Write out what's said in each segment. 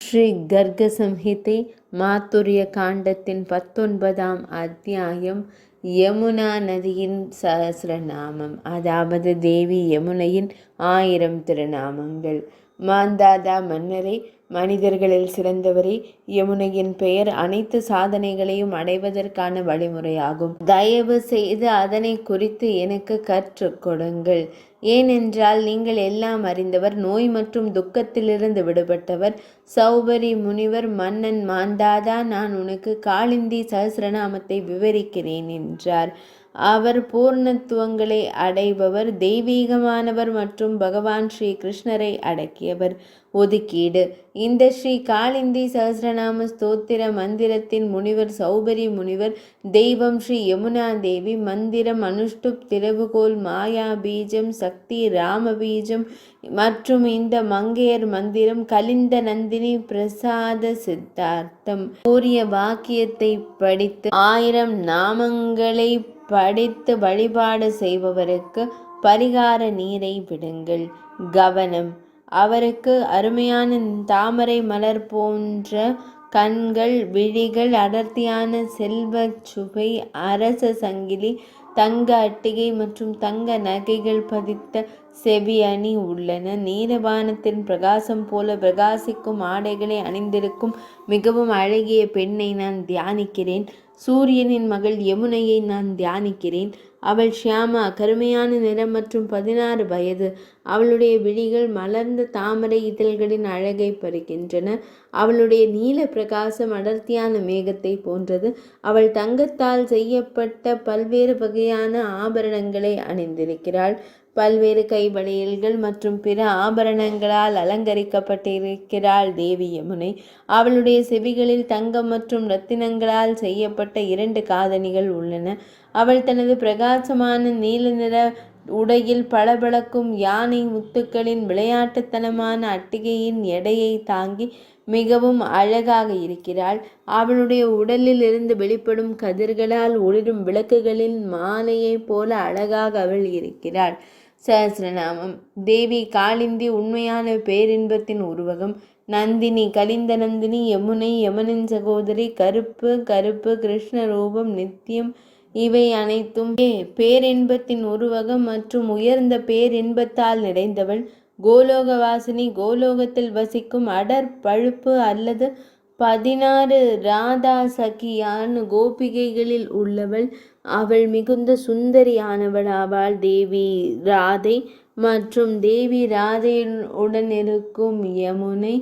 ஸ்ரீ கர்க சம்ஹிதை மாத்துரிய காண்டத்தின் 19ஆம் அத்தியாயம் யமுனா நதியின் சஹஸ்ரநாமம், அதாவது தேவி யமுனையின் 1000 திருநாமங்கள். மாந்தாதா மன்னரே, மனிதர்களில் சிறந்தவரே, யமுனையின் பெயர் அனைத்து சாதனைகளையும் அடைவதற்கான வழிமுறையாகும். தயவு செய்து அதனை குறித்து எனக்கு கற்றுக் கொடுங்கள். ஏனென்றால் நீங்கள் எல்லாம் அறிந்தவர், நோய் மற்றும் துக்கத்திலிருந்து விடுபட்டவர், சௌபரி முனிவர். மன்னன் மாந்தாதா, நான் உனக்கு காளிந்தி சஹஸ்ரநாமத்தை விவரிக்கிறேன் என்றார். அவர் பூர்ணத்துவங்களை அடைபவர், தெய்வீகமானவர் மற்றும் பகவான் ஸ்ரீ கிருஷ்ணரை அடக்கியவர். ஒதுக்கீடு: இந்த ஸ்ரீ காளிந்தி சஹஸ்ரநாம ஸ்தோத்திர மந்திரத்தின் முனிவர் சௌபரி முனிவர், தெய்வம் ஸ்ரீ யமுனா தேவி, மந்திரம் அனுஷ்டுப், திறவுகோல், மாயா பீஜம், சக்தி, ராம பீஜம் மற்றும் இந்த மங்கையர் மந்திரம் கலிந்த நந்தினி பிரசாத சித்தார்த்தம். கூறிய வாக்கியத்தை படித்து 1000 நாமங்களை படித்து வழிபாடு செய்பவருக்கு பரிகார நீரை விடுங்கள். கவனம்: அவருக்கு அருமையான தாமரை மலர் போன்ற கண்கள், விழிகள், அடர்த்தியான செல்வச் சுவை, அரச சங்கிலி, தங்க அட்டிகை மற்றும் தங்க நகைகள் பதித்த செவி அணி உள்ளன. நீலவானத்தின் பிரகாசம் போல பிரகாசிக்கும் ஆடைகளை அணிந்திருக்கும் மிகவும் அழகிய பெண்ணை நான் தியானிக்கிறேன். சூரியனின் மகள் யமுனையை நான் தியானிக்கிறேன். அவள் ஷியாமா, கருமையான நிறம் மற்றும் 16 வயது. அவளுடைய விழிகள் மலர்ந்த தாமரை இதழ்களின் அழகை பறிக்கின்றன. அவளுடைய நீல பிரகாசம் அடர்த்தியான மேகத்தை போன்றது. அவள் தங்கத்தால் செய்யப்பட்ட பல்வேறு வகையான ஆபரணங்களை அணிந்திருக்கிறாள். பல்வேறு கைவளையல்கள் மற்றும் பிற ஆபரணங்களால் அலங்கரிக்கப்பட்டிருக்கிறாள் தேவி யமுனை. அவளுடைய செவிகளில் தங்கம் மற்றும் இரத்தினங்களால் செய்யப்பட்ட 2 காதணிகள் உள்ளன. அவள் தனது பிரகாசமான நீல நிற உடையில் பளபளக்கும் யானை முத்துக்களின் விளையாட்டுத்தனமான அட்டிகையின் எடையை தாங்கி மிகவும் அழகாக இருக்கிறாள். அவளுடைய உடலில் இருந்து வெளிப்படும் கதிர்களால் ஒளிரும் விளக்குகளின் மாலையைப் போல அழகாக அவள் இருக்கிறாள். சஹஸ்ரநாமம். தேவி காளிந்தி உண்மையான பேரின்பத்தின் உருவகம். நந்தினி, கலிந்த நந்தினி, யமுனை, யமனின் சகோதரி, கருப்பு கருப்பு, கிருஷ்ண ரூபம், நித்தியம், இவை அனைத்தும் பேரின்பத்தின் உருவகம் மற்றும் உயர்ந்த பேரின்பத்தால் நிறைந்தவள். கோலோகவாசினி, கோலோகத்தில் வசிக்கும் அடர் பழுப்பு அல்லது 16 ராதா சகியான கோபிகைகளில் உள்ளவள். அவள் மிகுந்த சுந்தரியானவள் ஆவாள். தேவி ராதை மற்றும் தேவி ராதையுடன் இருக்கும் யமுனை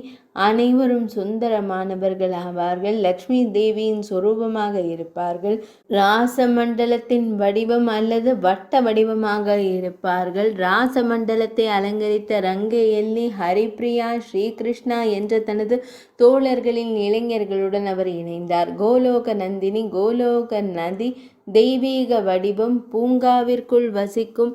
அனைவரும் சுந்தரமானவர்கள் ஆவார்கள். லக்ஷ்மி தேவியின் சொரூபமாக இருப்பார்கள். ராசமண்டலத்தின் வடிவம் அல்லது வட்ட வடிவமாக இருப்பார்கள். ராசமண்டலத்தை அலங்கரித்த ரங்கையல்லி, ஹரிப்ரியா, ஸ்ரீகிருஷ்ணா என்ற தனது தோழர்களின் இளைஞர்களுடன் அவர் இணைந்தார். கோலோக நந்தினி, கோலோக நதி, தெய்வீக வடிவம், பூங்காவிற்குள் வசிக்கும்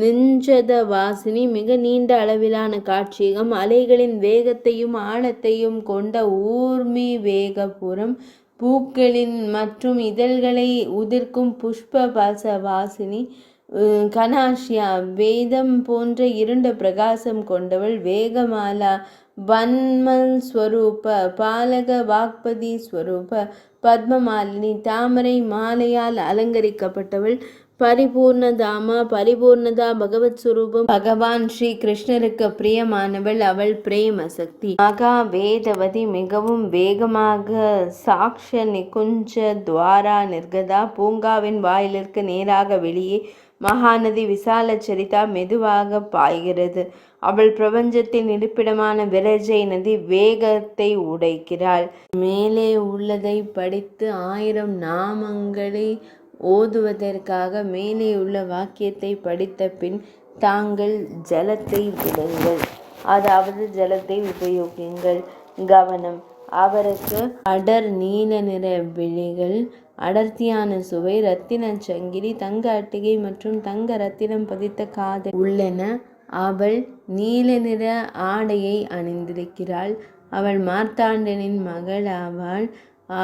நிஞ்சத வாசினி, மிக நீண்ட அளவிலான காட்சியகம், அலைகளின் வேகத்தையும் ஆழத்தையும் கொண்ட ஊர்மி வேகபுரம், பூக்களின் மற்றும் இதழ்களை உதிர்க்கும் புஷ்ப வாசினி, கனாஷ்யா, வேதம் போன்ற இருண்ட பிரகாசம் கொண்டவள். வேகமாலா, வன்மல் ஸ்வரூப, பாலக வாக்பதி ஸ்வரூப, பத்மமாலினி, தாமரை மாலையால் அலங்கரிக்கப்பட்டவள். பரிபூர்ணதாமா, பரிபூர்ணதா பகவத் சுரூபம், பகவான் ஸ்ரீ கிருஷ்ணருக்கு பிரியமானவள். அவள் பிரேம சக்தி. மகா வேதவதி, மிகவும் வேகமாக. சாக்ஷ நிகுஞ்ச துவாரா நிர்கதா, பூங்காவின் வாயிலிற்கு நேராக வெளியே. மகாநதி விசால சரிதா, மெதுவாக பாய்கிறது. அவள் பிரபஞ்சத்தின் இருப்பிடமான விரஜை நதி, வேகத்தை உடைக்கிறாள். மேலே உள்ளதை படித்து 1000 நாமங்களை ஓதுவதற்காக மேலே உள்ள வாக்கியத்தை படித்த பின் தாங்கள் ஜலத்தை விடுங்கள், அதாவது ஜலத்தை உபயோகிங்கள். கவனம்: அவருக்கு அடர் நீல நிற விழிகள், அடர்த்தியான சுவை, இரத்தின சங்கிலி, தங்க அட்டிகை மற்றும் தங்க ரத்தினம் பதித்த காதல் உள்ளன. அவள் நீல நிற ஆடையை அணிந்திருக்கிறாள். அவள் மார்த்தாண்டனின் மகள் ஆவாள்.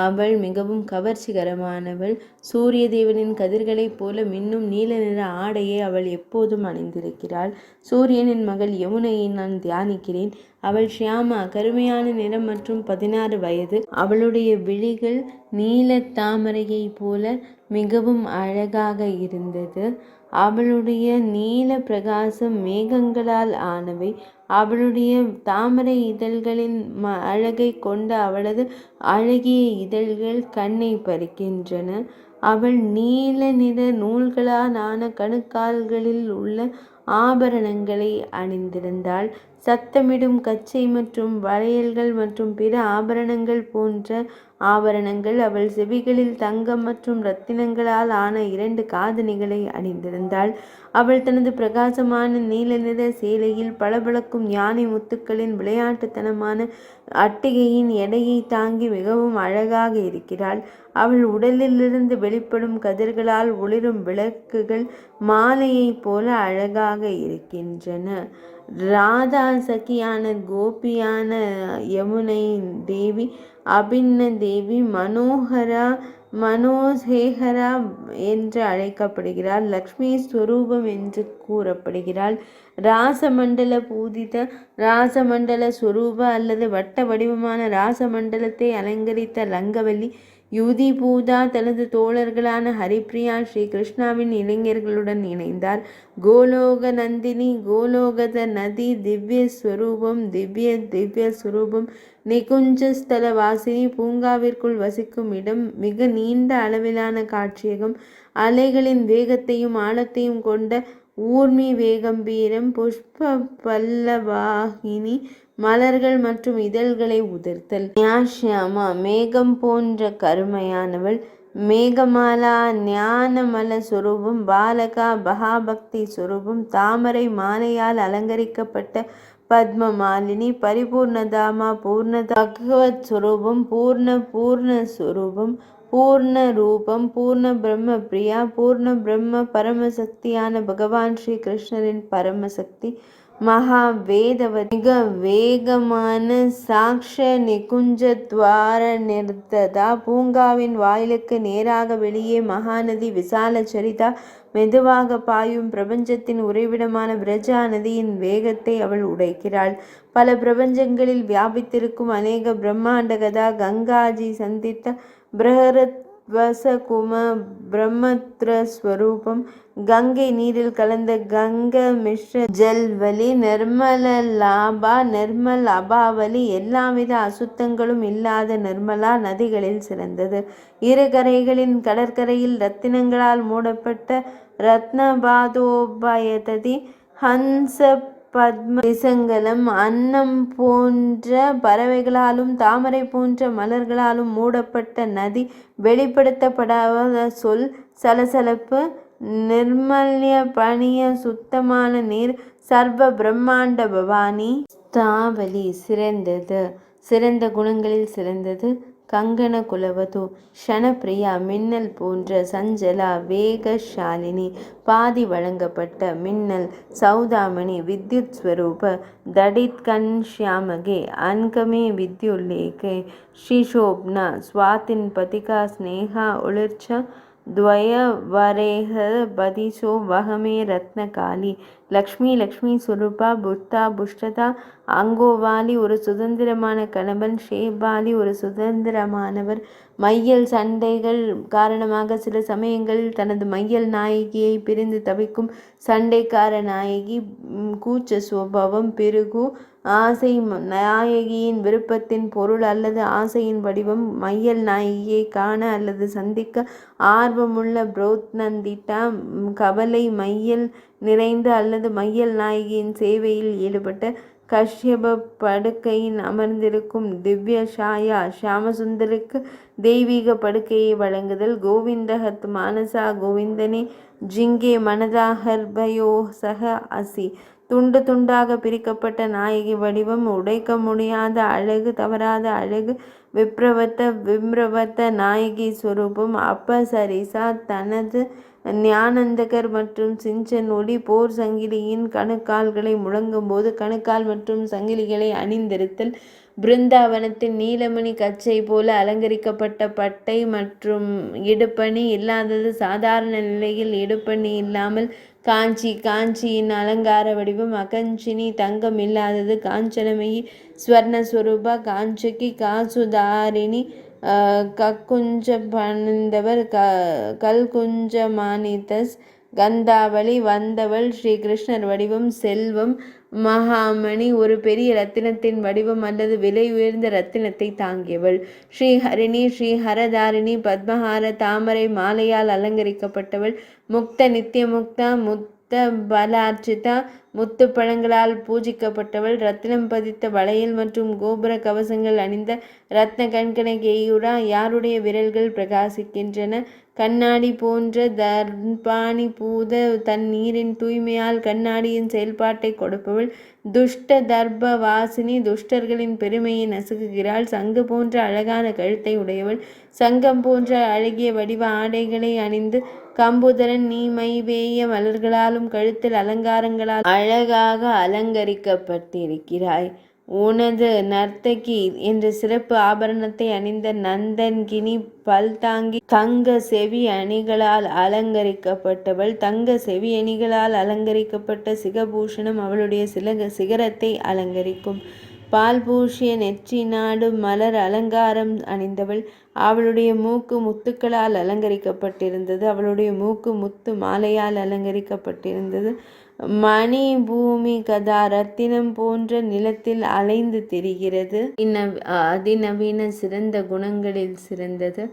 அவள் மிகவும் கவர்ச்சிகரமானவள். சூரிய தேவனின் கதிர்களைப் போல மின்னும் நீல நிற ஆடையை அவள் எப்போதும் அணிந்திருக்கிறாள். சூரியனின் மகள் யமுனையை நான் தியானிக்கிறேன். அவள் ஷியாமா கருமையான நிறம் மற்றும் 16 வயது. அவளுடைய விழிகள் நீலத் தாமரையைப் போல மிகவும் அழகாக இருந்தது. அவளுடைய நீல பிரகாசம் மேகங்களால் ஆனவை. அவளுடைய தாமரை இதழ்களின் அழகைக் கொண்ட அவளது அழகிய இதழ்கள் கண்ணை பறிக்கின்றன. அவள் நீல நிற நூல்களால் ஆன கணுக்கால்களில் உள்ள ஆபரணங்களை அணிந்திருந்தாள். சத்தமிடும் கச்சை மற்றும் வளையல்கள் மற்றும் பிற ஆபரணங்கள் போன்ற ஆபரணங்கள். அவள் செவிகளில் தங்கம் மற்றும் இரத்தினங்களால் ஆன 2 காதணிகளை அணிந்திருந்தாள். அவள் தனது பிரகாசமான நீல நிற சேலையில் பளபளக்கும் யானை முத்துக்களின் விளையாட்டுத்தனமான அட்டிகையின் எடையை தாங்கி மிகவும் அழகாக இருக்கிறாள். அவள் உடலிலிருந்து வெளிப்படும் கதிர்களால் ஒளிரும் விளக்குகள் மாலையைப் போல அழகாக இருக்கின்றன. ராதா சகியான கோபியான யமுனை தேவி, அபின்ன தேவி, மனோசேகரா என்று அழைக்கப்படுகிறாள். லக்ஷ்மி ஸ்வரூபம் என்று கூறப்படுகிறாள். ராசமண்டல பூதித ராசமண்டல ஸ்வரூப அல்லது வட்ட வடிவமான ராசமண்டலத்தை அலங்கரித்த லங்கவல்லி யுதி பூதா தனது தோழர்களான ஹரிப்ரியா ஸ்ரீ கிருஷ்ணாவின் இளைஞர்களுடன் இணைந்தார். கோலோக நந்தினி கோலோகத நதி திவ்ய ஸ்வரூபம் திவ்ய ஸ்வரூபம் நிகுஞ்சஸ்தல வாசினி பூங்காவிற்குள் வசிக்கும் இடம் மிக நீண்ட அளவிலான காட்சியகம் அலைகளின் வேகத்தையும் ஆழத்தையும் கொண்ட ஊர்மி வேகம்பீரம் புஷ்ப பல்லவாகினி மலர்கள் மற்றும் இதழ்களை உதிர்த்தல். ஞாஷ்யாமா மேகம் போன்ற கருமையானவள். மேகமாலா ஞானமல சுரூபம். பாலகா பகாபக்தி சுரூபம். தாமரை மாலையால் அலங்கரிக்கப்பட்ட பத்மமாலினி. பரிபூர்ணதாமா பூர்ணதா பகவத் சுரூபம். பூர்ண சுரூபம். பூர்ண ரூபம். பூர்ண பிரம்ம பிரியா. பூர்ண பிரம்ம பரமசக்தியான பகவான் ஸ்ரீ கிருஷ்ணரின் பரமசக்தி. மகா வேதவதி மிக வேகமான சாக்ஷ நிகுஞ்ச துவார நிர்ததா. பூங்காவின் வாயிலுக்கு நேராக வெளியே மகாநதி விசால சரிதா. மெதுவாக பாயும் பிரபஞ்சத்தின் உறைவிடமான விரஜா நதியின் வேகத்தை அவள் உடைக்கிறாள். பல பிரபஞ்சங்களில் வியாபித்திருக்கும் அநேக பிரம்மாண்ட கதா கங்காஜி சந்தித்த பிரஹரத் வசகும பிரம்மத்ர ஸ்வரூபம். கங்கை நீரில் கலந்த கங்க மிஸ்ர ஜல்வலி. நிர்மல லாபா நிர்மல் அபாவலி. எல்லாவித அசுத்தங்களும் இல்லாத நிர்மலா நதிகளில் சிறந்தது. இரு கரைகளின் கடற்கரையில் ரத்தினங்களால் மூடப்பட்ட ரத்னபாதோபயததி. ஹன்ச பத்ம திசங்கலம். அன்னம் போன்ற பறவைகளாலும் தாமரை போன்ற மலர்களாலும் மூடப்பட்ட நதி. வெளிப்படுத்தப்படாத சொல் சலசலப்பு. நிர்மல்ய பணிய சுத்தமான நீர். சர்வ பிரம்மாண்ட பவானி. ஸ்தாவலி சிறந்தது. சிறந்த குணங்களில் சிறந்தது. கங்கண குலவது. ஷனப்பிரியா மின்னல் போன்ற. சஞ்சலா வேகஷாலினி பாதி வழங்கப்பட்ட மின்னல். சௌதாமணி வித்யுத் ஸ்வரூப. தடித் கன்ஷ்யாமகே அன்கமே வித்யுல்லேகே. ஸ்ரீஷோப்னா ஸ்வாதின் பதிகா ஸ்னேகா ஒளிர்ச்ச துவயவரேஹ பதிசோ வகமே ரத்னகாலி. லக்ஷ்மி லக்ஷ்மி சுரூபா. புத்தா புஷ்டதா அங்கோவாலி ஒரு சுதந்திரமான கணவன். ஷேபாலி ஒரு சுதந்திரமானவர். மையல் சண்டைகள் காரணமாக சில சமயங்களில் தனது மையல் நாயகியை பிரிந்து தவிக்கும் சண்டைக்கார நாயகி. கூச்ச சுபாவம். பிருகு ஆசை நாயகியின் விருப்பத்தின் பொருள் அல்லது ஆசையின் வடிவம். மையல் நாயகியை காண அல்லது சந்திக்க ஆர்வமுள்ள புரோத்நந்திட்டா. கவலை மையல் நிறைந்த அல்லது மையல் நாயகியின் சேவையில் ஈடுபட்ட. கஷ்யப படுக்கையின் அமர்ந்திருக்கும். திவ்ய ஷாயா ஷியாமசுந்தருக்கு தெய்வீக படுக்கையை வழங்குதல். கோவிந்தஹத் மானசா கோவிந்தனே ஜிங்கே மனதா ஹர்பயோ சக அசி. துண்டு துண்டாக பிரிக்கப்பட்ட நாயகி வடிவம். உடைக்க முடியாத அழகு தவறாத அழகு. விம்ரவத்த நாயகி ஸ்வரூபம். அப்பசரிசா தனது ஞானந்தகர் மற்றும் சிஞ்சன் ஒளி. போர் சங்கிலியின் கணுக்கால்களை முழங்கும் போது கணுக்கால் மற்றும் சங்கிலிகளை அணிந்திருத்தல். பிருந்தாவனத்தின் நீலமணி கச்சை போல அலங்கரிக்கப்பட்ட பட்டை மற்றும் இடுப்பணி இல்லாதது. சாதாரண நிலையில் இடுப்பணி இல்லாமல் காஞ்சியின் அலங்கார வடிவம் அகஞ்சினி தங்கம் இல்லாதது. காஞ்சனமயி ஸ்வர்ணஸ்வரூபா காஞ்சகி காசுதாரிணி கக்குஞ்ச பணிந்தவர் கல்குஞ்ச மானிதஸ் கந்தாவளி வந்தவள். ஸ்ரீ கிருஷ்ணர் வடிவம் செல்வம் மகாமணி ஒரு பெரிய ரத்தினத்தின் வடிவம் அல்லது விலை உயர்ந்த ரத்தினத்தை தாங்கியவள். ஸ்ரீஹரிணி ஸ்ரீஹரதாரிணி பத்மஹார தாமரை மாலையால் அலங்கரிக்கப்பட்டவள். முக்த நித்தியமுக்தா முத்த பலார்ச்சிதா முத்து பழங்களால் பூஜிக்கப்பட்டவள். ரத்தினம் பதித்த வளையல் மற்றும் கோபுர கவசங்கள் அணிந்த ரத்ன கண்கண கேயுரா. யாருடைய விரல்கள் பிரகாசிக்கின்றன. கண்ணாடி போன்ற தர்பாணி பூத தன் நீரின் தூய்மையால் கண்ணாடியின் செயல்பாட்டை கொடுப்பவள். துஷ்ட தர்ப வாசினி துஷ்டர்களின் பெருமையை நசுக்குகிறாள். சங்கு போன்ற அழகான கழுத்தை உடையவள். சங்கம் போன்ற அழகிய வடிவ ஆடைகளை அணிந்து கம்புதரன் நீ மைவேய மலர்களாலும் கழுத்தில் அலங்காரங்களால் அழகாக அலங்கரிக்கப்பட்டிருக்கிறாய். உனது நர்த்தகி என்ற சிறப்பு ஆபரணத்தை அணிந்த நந்தன்கினி பல்தாங்கி தங்க செவி அணிகளால் அலங்கரிக்கப்பட்டவள். தங்க செவி அணிகளால் அலங்கரிக்கப்பட்ட சிகபூஷணம் அவளுடைய சிகரத்தை அலங்கரிக்கும். பால் பூசிய நெற்றி நாடு மலர் அலங்காரம் அணிந்தவள். அவளுடைய மூக்கு முத்துக்களால் அலங்கரிக்கப்பட்டிருந்தது. அவளுடைய மூக்கு முத்து மாலையால் அலங்கரிக்கப்பட்டிருந்தது. மணி பூமி கதா ரத்தினம் போன்ற நிலத்தில் அலைந்து திரிகிறது. அதிநவீன சிறந்த குணங்களில் சிறந்தது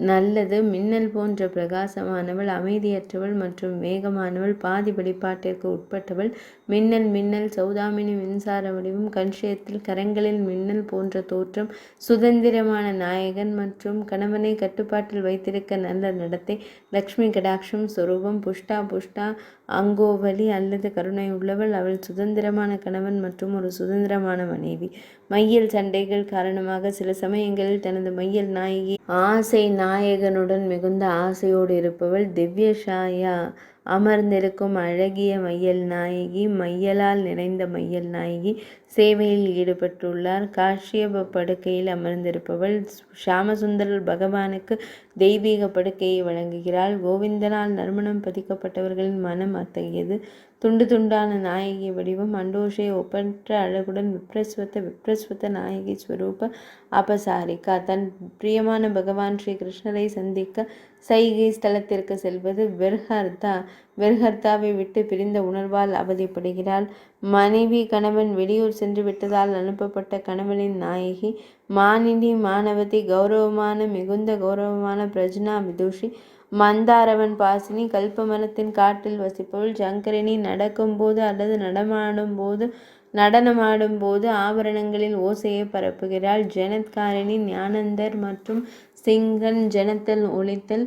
நல்லது. மின்னல் போன்ற பிரகாசமானவள். அமைதியற்றவள் மற்றும் வேகமானவள். பாதி வெளிப்பாட்டிற்கு உட்பட்டவள். மின்னல் சௌதாமினி மின்சார வடிவம். கண்ஷயத்தில் கரங்களில் மின்னல் போன்ற தோற்றம். சுதந்திரமான நாயகன் மற்றும் கணவனை கட்டுப்பாட்டில் வைத்திருக்க நல்ல நடத்தை. லக்ஷ்மி கடாட்சம் சொரூபம். புஷ்டா அங்கோவலி அல்லது கருணை உள்ளவள். அவள் சுதந்திரமான கணவன் மற்றும் ஒரு சுதந்திரமான மனைவி. மையல் சண்டைகள் காரணமாக சில சமயங்களில் தனது மையல் நாயகி ஆசை நாயகனுடன் மிகுந்த ஆசையோடு இருப்பவள். திவ்யஷாயா அமர்ந்திருக்கும் அழகிய மையல் நாயகி. மையலால் நிறைந்த மையல் நாயகி சேவையில் ஈடுபட்டுள்ளார். காஷ்யப படுக்கையில் அமர்ந்திருப்பவள். ஷாமசுந்தரர் பகவானுக்கு தெய்வீக படுக்கையை வழங்குகிறாள். கோவிந்தனால் நறுமணம் பதிக்கப்பட்டவர்களின் மனம் அத்தகையது. துண்டு துண்டான நாயகி வடிவம். அண்டோஷே ஒப்பற்ற அழகுடன் விப்ரஸ்வத நாயகி ஸ்வரூப அபசாரிகா. தன் பிரியமான பகவான் ஸ்ரீ கிருஷ்ணரை சந்திக்க சைகை ஸ்தலத்திற்கு செல்வது. வெர்ஹர்தாவை விட்டு பிரிந்த உணர்வால் அவதிப்படுகிறாள். மனைவி கணவன் வெளியூர் சென்று விட்டதால் அனுப்பப்பட்ட கணவனின் நாயகி. மானினி மானவதி மிகுந்த கௌரவமான பிரஜ்னா விதுஷி. மந்தாரவன் பாசினி கல்பமரத்தின் காட்டில் வசிப்பவள். சங்கரினி நடக்கும்போது அல்லது நடனமாடும்போது ஆபரணங்களில் ஓசையை பரப்புகிறாள். ஜனத்காரிணி ஞானந்தர் மற்றும் சிங்கன் ஜனத்தல் ஒலித்தல்.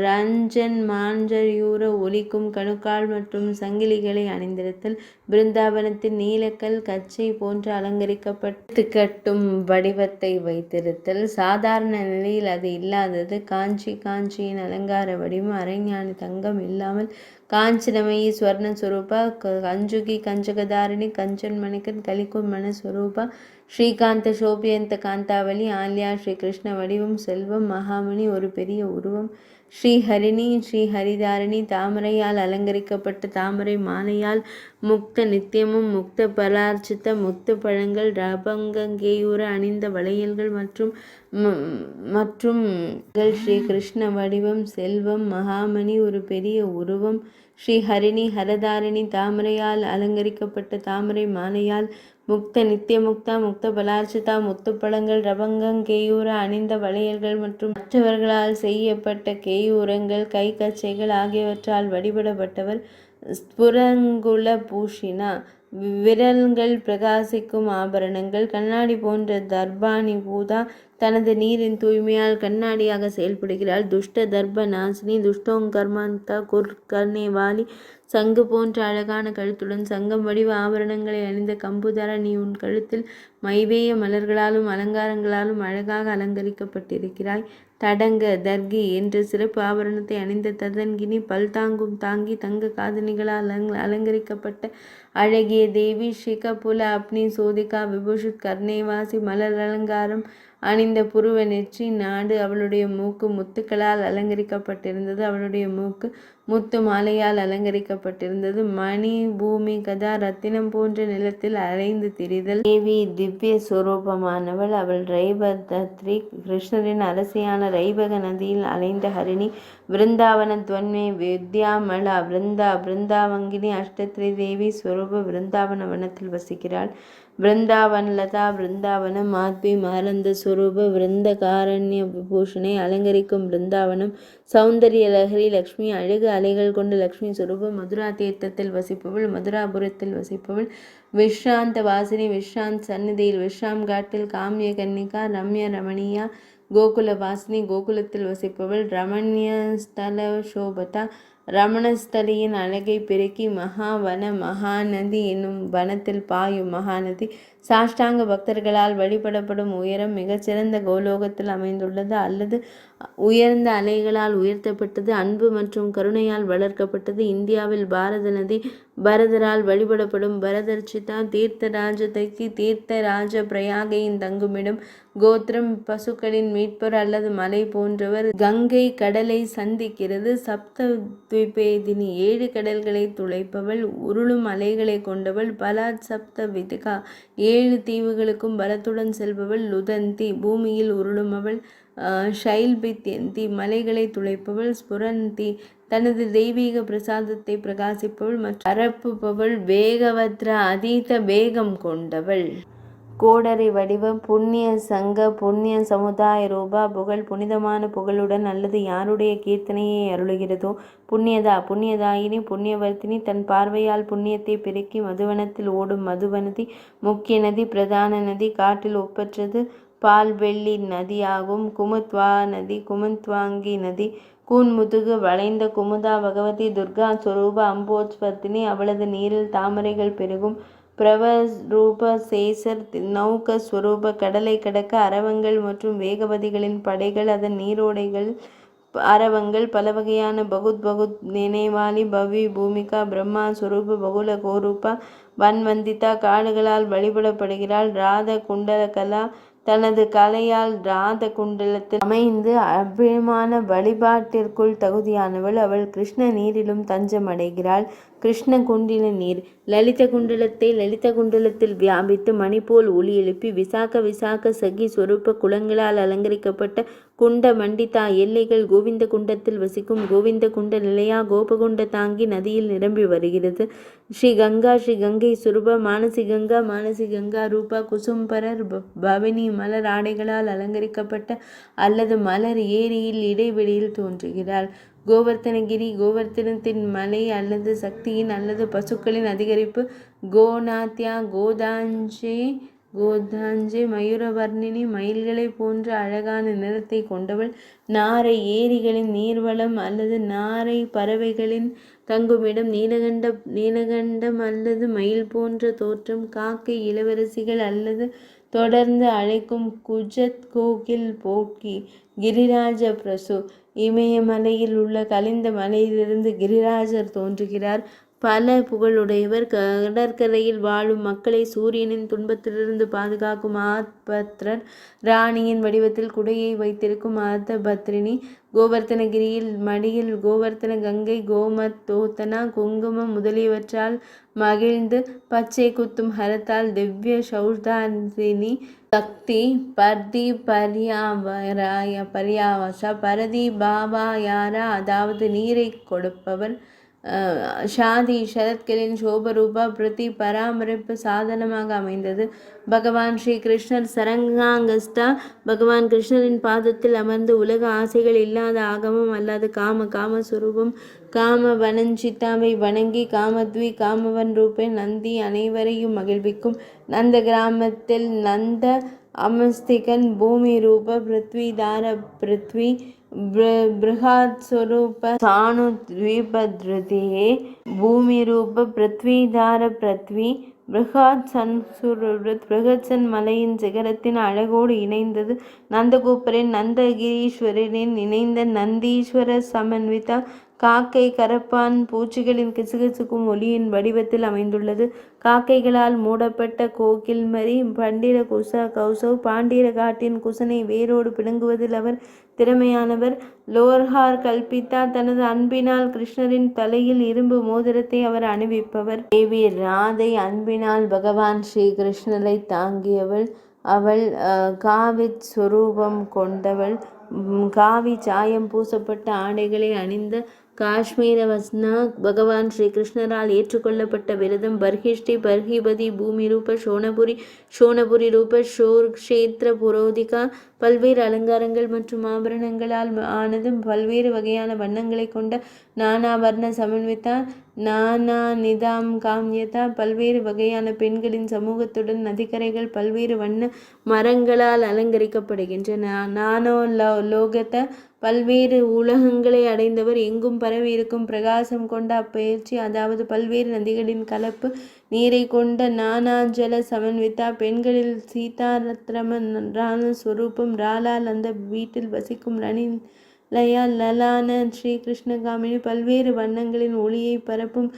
ரஞ்சன் மாஞ்சரியூர ஒலிக்கும் கணுக்கால் மற்றும் சங்கிலிகளை அணிந்திருத்தல். பிருந்தாவனத்தின் நீலக்கல் கச்சை போன்ற அலங்கரிக்கப்பட்டு கட்டும் வடிவத்தை வைத்திருத்தல். சாதாரண நிலையில் அது இல்லாதது. காஞ்சியின் அலங்கார வடிவம். அரைஞானி தங்கம் இல்லாமல். காஞ்சனமயி ஸ்வர்ண ஸ்வரூபா கஞ்சுகி கஞ்சகதாரிணி கஞ்சன் மணிக்கன் கலிக்கும் மனஸ்வரூபா. ஸ்ரீகாந்த சோபியந்த காந்தாவளி ஆல்யா. ஸ்ரீ கிருஷ்ண வடிவம் செல்வம் மகாமணி ஒரு பெரிய உருவம். ஸ்ரீஹரிதாரிணி தாமரையால் அலங்கரிக்கப்பட்ட தாமரை மாலையால் முக்த நித்தியமும் முக்த பலார்ச்சித்த முத்து பழங்கள் ரபங்கேயுர அணிந்த வளையல்கள் மற்றும் ஸ்ரீ கிருஷ்ண வடிவம் செல்வம் மகாமணி ஒரு பெரிய உருவம். ஸ்ரீஹரிணி ஹரதாரிணி தாமரையால் அலங்கரிக்கப்பட்ட தாமரை மாலையால் முக்த நித்தியமுக்தா முக்த பலார்ச்சிதா முத்துப்பழங்கள் ரபங்கம் கேயூர அணிந்த வளையல்கள் மற்றும் மற்றவர்களால் செய்யப்பட்ட கேயூரங்கள் கை கச்சைகள் ஆகியவற்றால் வழிபடப்பட்டவர். ஸ்புரங்குல பூஷினா விரல்கள் பிரகாசிக்கும் ஆபரணங்கள். கண்ணாடி போன்ற தர்பாணி பூதா தனது நீரின் தூய்மையால் கண்ணாடியாக செயல்படுகிறாள். துஷ்ட தர்ப நாசினி துஷ்டோங்கர்மந்தா கர்ணேவாலி. சங்கு போன்ற அழகான கழுத்துடன் சங்கம் வடிவ ஆபரணங்களை அணிந்த கம்புதர நீ உன் கழுத்தில் மைவேய மலர்களாலும் அலங்காரங்களாலும் அழகாக அலங்கரிக்கப்பட்டிருக்கிறாய். தடங்க தர்கி என்ற சிறப்பு ஆபரணத்தை அணிந்த ததன்கினி பல்தாங்கும் தாங்கி தங்க காதணிகளால் அலங்கரிக்கப்பட்ட அழகிய தேவி. ஷிகபுல அப்னி சோதிகா விபூஷித் கர்ணேவாசி மலர் அலங்காரம் அணிந்த புருவ நெற்றி நாடு. அவளுடைய மூக்கு முத்துக்களால் அலங்கரிக்கப்பட்டிருந்தது. அவளுடைய மூக்கு முத்து மாலையால் அலங்கரிக்கப்பட்டிருந்தது. மணி, பூமி, கதா, ரத்தினம் போன்ற நிலத்தில் அலைந்து திரிதல். தேவி திவ்ய சுரூபமானவள். அவள் ரைவதத்ரி, கிருஷ்ணரின் அரசியான ரைவக நதியில் அலைந்த ஹரிணி. விருந்தாவன துவன்மே வித்யாமலா பிருந்தாவங்கினி அஷ்டத்ரி தேவி ஸ்வரூப விருந்தாவன வனத்தில் வசிக்கிறாள். விருந்தாவன்லதா பிருந்தாவன மாத்வி மகரந்த ஸ்வரூப விருந்த காரண்ய விபூஷணை அலங்கரிக்கும் பிருந்தாவனம். சௌந்தரிய லஹரி லக்ஷ்மி, அழகு அலைகள் கொண்ட லக்ஷ்மி சுரூபம். மதுரா தீர்த்தத்தில் வசிப்பவள், மதுராபுரத்தில் வசிப்பவள். விஸ்ராந்த வாசினி, விஸ்ராந்த் சந்நிதியில் விஸ்ராம் காட்டில் காமிய கன்னிகா ரம்ய ரமணியா. கோகுல வாசினி, கோகுலத்தில் வசிப்பவள். ரமணிய ஸ்தல சோபதா, ரமணஸ்தலியின் அழகை பெருக்கி. மகாவன மகாநதி என்னும் வனத்தில் பாயும் மகாநதி. சாஷ்டாங்க பக்தர்களால் வழிபடப்படும் உயரம். மிகச்சிறந்த கோலோகத்தில் அமைந்துள்ளது அல்லது உயர்ந்த அலைகளால் உயர்த்தப்பட்டது. அன்பு மற்றும் கருணையால் வளர்க்கப்பட்டது. இந்தியாவில் பாரத நதி. பரதரால் வழிபடப்படும் பரதர்ச்சிதா. தீர்த்தராஜ தைத்தி, தீர்த்தராஜ பிரயாகையின் தங்குமிடம். கோத்திரம் பசுக்களின் மீட்பர் அல்லது மலை போன்றவர். கங்கை கடலை சந்திக்கிறது. சப்த துவிபேதினி, 7 கடல்களை துளைப்பவள். உருளும் அலைகளை கொண்டவள். பலாத் சப்த விதிகா, 7 தீவுகளுக்கும் பலத்துடன் செல்பவள். லுதந்தி, பூமியில் உருளுமவள். ஷைல்பித்யந்தி, மலைகளை துளைப்பவள். ஸ்புரந்தி, தனது தெய்வீக பிரசாதத்தை பிரகாசிப்பவள் மற்றும் பரப்புபவள். வேகவத்ரா, அதீத வேகம் கொண்டவள். கோடரி வடிவம். புண்ணிய சங்க, புண்ணிய சமுதாய ரூபா. புகழ், புனிதமான புகழுடன் அல்லது யாருடைய கீர்த்தனையை அருளுகிறதோ. புண்ணியதா, புண்ணியதாயினி, புண்ணியவர்த்தினி. தன் பார்வையால் புண்ணியத்தை பெருக்கி மதுவனத்தில் ஓடும் மதுவநதி. முக்கிய நதி, பிரதான நதி, காட்டில் ஒப்பற்றது பால்வெள்ளி நதியாகும். குமுத்வா நதி, குமுத்வாங்கி நதி. கூன்முதுகு வளைந்த குமுதா பகவதி துர்கா ஸ்வரூப அம்போஜ்வர்த்தினி. அவளது நீரில் தாமரைகள் பெருகும். பிரவரூப சேசர் நௌக ஸ்வரூப. கடலை கடக்க அரவங்கள் மற்றும் வேகவதிகளின் படைகள் அதன் நீரோடைகள். அரவங்கள் பல வகையான. பகுத் நினைவாலி பவி பூமிகா. பிரம்மா ஸ்வரூப பகுல கோரூபா. வன்வந்திதா, காடுகளால் வழிபடப்படுகிறாள். ராத குண்டலகலா, தனது கலையால் ராத குண்டலத்தில் அமைந்து அபிமான வழிபாட்டிற்குள் தகுதியானவள். அவள் கிருஷ்ண நீரிலும் தஞ்சம் அடைகிறாள். கிருஷ்ண குண்டில நீர். லலித குண்டலத்தை லலித குண்டலத்தில் வியாபித்து மணிபோல் ஒளி எழுப்பி. விசாக சகி ஸ்வரூப குளங்களால் அலங்கரிக்கப்பட்ட குண்ட மண்டிதா. எல்லைகள். கோவிந்த குண்டத்தில் வசிக்கும் கோவிந்த குண்ட நிலையா. கோபகுண்ட தாங்கி நதியில் நிரம்பி வருகிறது. ஸ்ரீ கங்கை சுரூப. மானசி கங்கா ரூபா. குசும்பரர் பவனி, மலர் ஆடைகளால் அலங்கரிக்கப்பட்ட அல்லது மலர் ஏரியில் இடைவெளியில் தோன்றுகிறாள். கோவர்த்தனகிரி, கோவர்த்தனத்தின் மலை அல்லது சக்தியின் அல்லது பசுக்களின் அதிகரிப்பு. கோநாத்யா, கோதாஞ்சே மயூரவர்ணினி, மயில்களை போன்ற அழகான நிறத்தை கொண்டவள். நாரை, ஏரிகளின் நீர்வளம் அல்லது நாரை பறவைகளின் தங்குமிடம். நீலகண்டம் அல்லது மயில் போன்ற தோற்றம். காக்கை, இளவரசிகள் அல்லது தொடர்ந்து அழைக்கும். குஜத் கோகில் போக்கி. கிரிராஜ பிரசு. இமயமலையில் உள்ள கலிந்த மலையிலிருந்து கிரிராஜர் தோன்றுகிறார். பல புகழுடையவர். கடற்கரையில் வாழும் மக்களை சூரியனின் துன்பத்திலிருந்து பாதுகாக்கும் ஆத்பத்ரர். ராணியின் வடிவத்தில் குடையை வைத்திருக்கும் ஆர்த்தபத்ரினி. கோவர்த்தனகிரியில் மடியில் கோவர்த்தன கங்கை, கோமத்தோத்தனா, குங்குமம் முதலியவற்றால் மகிழ்ந்து பச்சை குத்தும் ஹரத்தால் திவ்ய சௌதாந்தினி. சக்தி. பர்தி பர்யாவசா, பரதி பாபாயாரா, அதாவது நீரை கொடுப்பவர். ஷாதி, ஷரத்களின் சோபரூபா. பிரதி, பராமரிப்பு சாதனமாக அமைந்தது. பகவான் ஸ்ரீ கிருஷ்ணர் சரங்காங்கஸ்டா. பகவான் கிருஷ்ணரின் பாதத்தில் அமர்ந்து உலக ஆசைகள் இல்லாத ஆகமம் அல்லாத காமஸ்வரூபம். காம வனஞ்சிதாவை வணங்கி காமத்வி காமவன் ரூபே. நந்தி, அனைவரையும் மகிழ்விக்கும். நந்த கிராமத்தில் நந்த அமஸ்திகன். பூமி ரூப. பிருத்விதார பிருத்வி. பிருஹாத்ஸ்வரூப சாணுத்வீபத்ருதியே. பூமி ரூப. பிருத்விதார பிருத்வி. பிருஹத்சன் மலையின் சிகரத்தின் அழகோடு இணைந்தது. நந்தகோபரின் நந்தகிரீஸ்வரரின் இணைந்த நந்தீஸ்வர சமன்விதா. காக்கை கரப்பான் பூச்சிகளின் கிசுகிசுக்கும் ஒலியின் வடிவத்தில் அமைந்துள்ளது. காக்கைகளால் மூடப்பட்ட கோகில்மரி பண்டிர கௌசவ் பாண்டிர காட்டின் குசனை வேரோடு பிடுங்குவதில் அவர் திறமையானவர். லோர்ஹார் கல்பித்தா தனது அன்பினால் கிருஷ்ணரின் தலையில் இரும்பு மோதிரத்தை அவர் அணிவிப்பவர். தேவி ராதை அன்பினால் பகவான் ஸ்ரீ கிருஷ்ணரை தாங்கியவள். அவள் காவித் ஸ்வரூபம் கொண்டவள். காவி சாயம் பூசப்பட்ட ஆடைகளை அணிந்த காஷ்மீர வஸ்னா பகவான் ஸ்ரீ கிருஷ்ணரால் ஏற்றுக்கொள்ளப்பட்ட விரதம். பர்ஹிஷ்டி பர்ஹிபதி பூமி ரூப சோனபுரி ரூப ஷோர்க்ஷேத்திர புரோதிகா பல்வேறு அலங்காரங்கள் மற்றும் ஆபரணங்களால் ஆனது. பல்வேறு வகையான வண்ணங்களை கொண்ட நானா வர்ண சமன்விதா நானா நிதாம் காம்யதா பல்வேறு வகையான பெண்களின் சமூகத்துடன் நதிக்கரைகள் பல்வேறு வண்ண மரங்களால் அலங்கரிக்கப்படுகின்றன. நானோ லோகத்த பல்வேறு உலகங்களை அடைந்தவர். எங்கும் பரவி இருக்கும் பிரகாசம் கொண்ட அப்பெயர்ச்சி, அதாவது பல்வேறு நதிகளின் கலப்பு நீரை கொண்ட நானாஜல சமன்விதா. பெண்களில் சீதாரத்ரம ஸ்வரூபம் ராலால் அந்த வீட்டில் வசிக்கும் லயா லலான ஸ்ரீ கிருஷ்ணகாமினி பல்வேறு வண்ணங்களின் ஒளியை பரப்பும்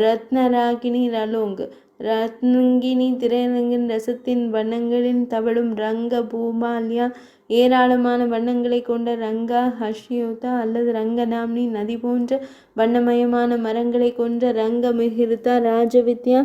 ரத்னராகினி ரலோங் ரத்னங்கினி திரையரங்கின் ரசத்தின் வண்ணங்களின் தவழும் ரங்க பூமால்யா ஏராளமான வண்ணங்களை கொண்ட ரங்கா ஹஷ்யோதா அல்லது ரங்கநாம்னி நதி போன்ற வண்ணமயமான மரங்களை கொண்ட ரங்க மிஹிருதா ராஜவித்யா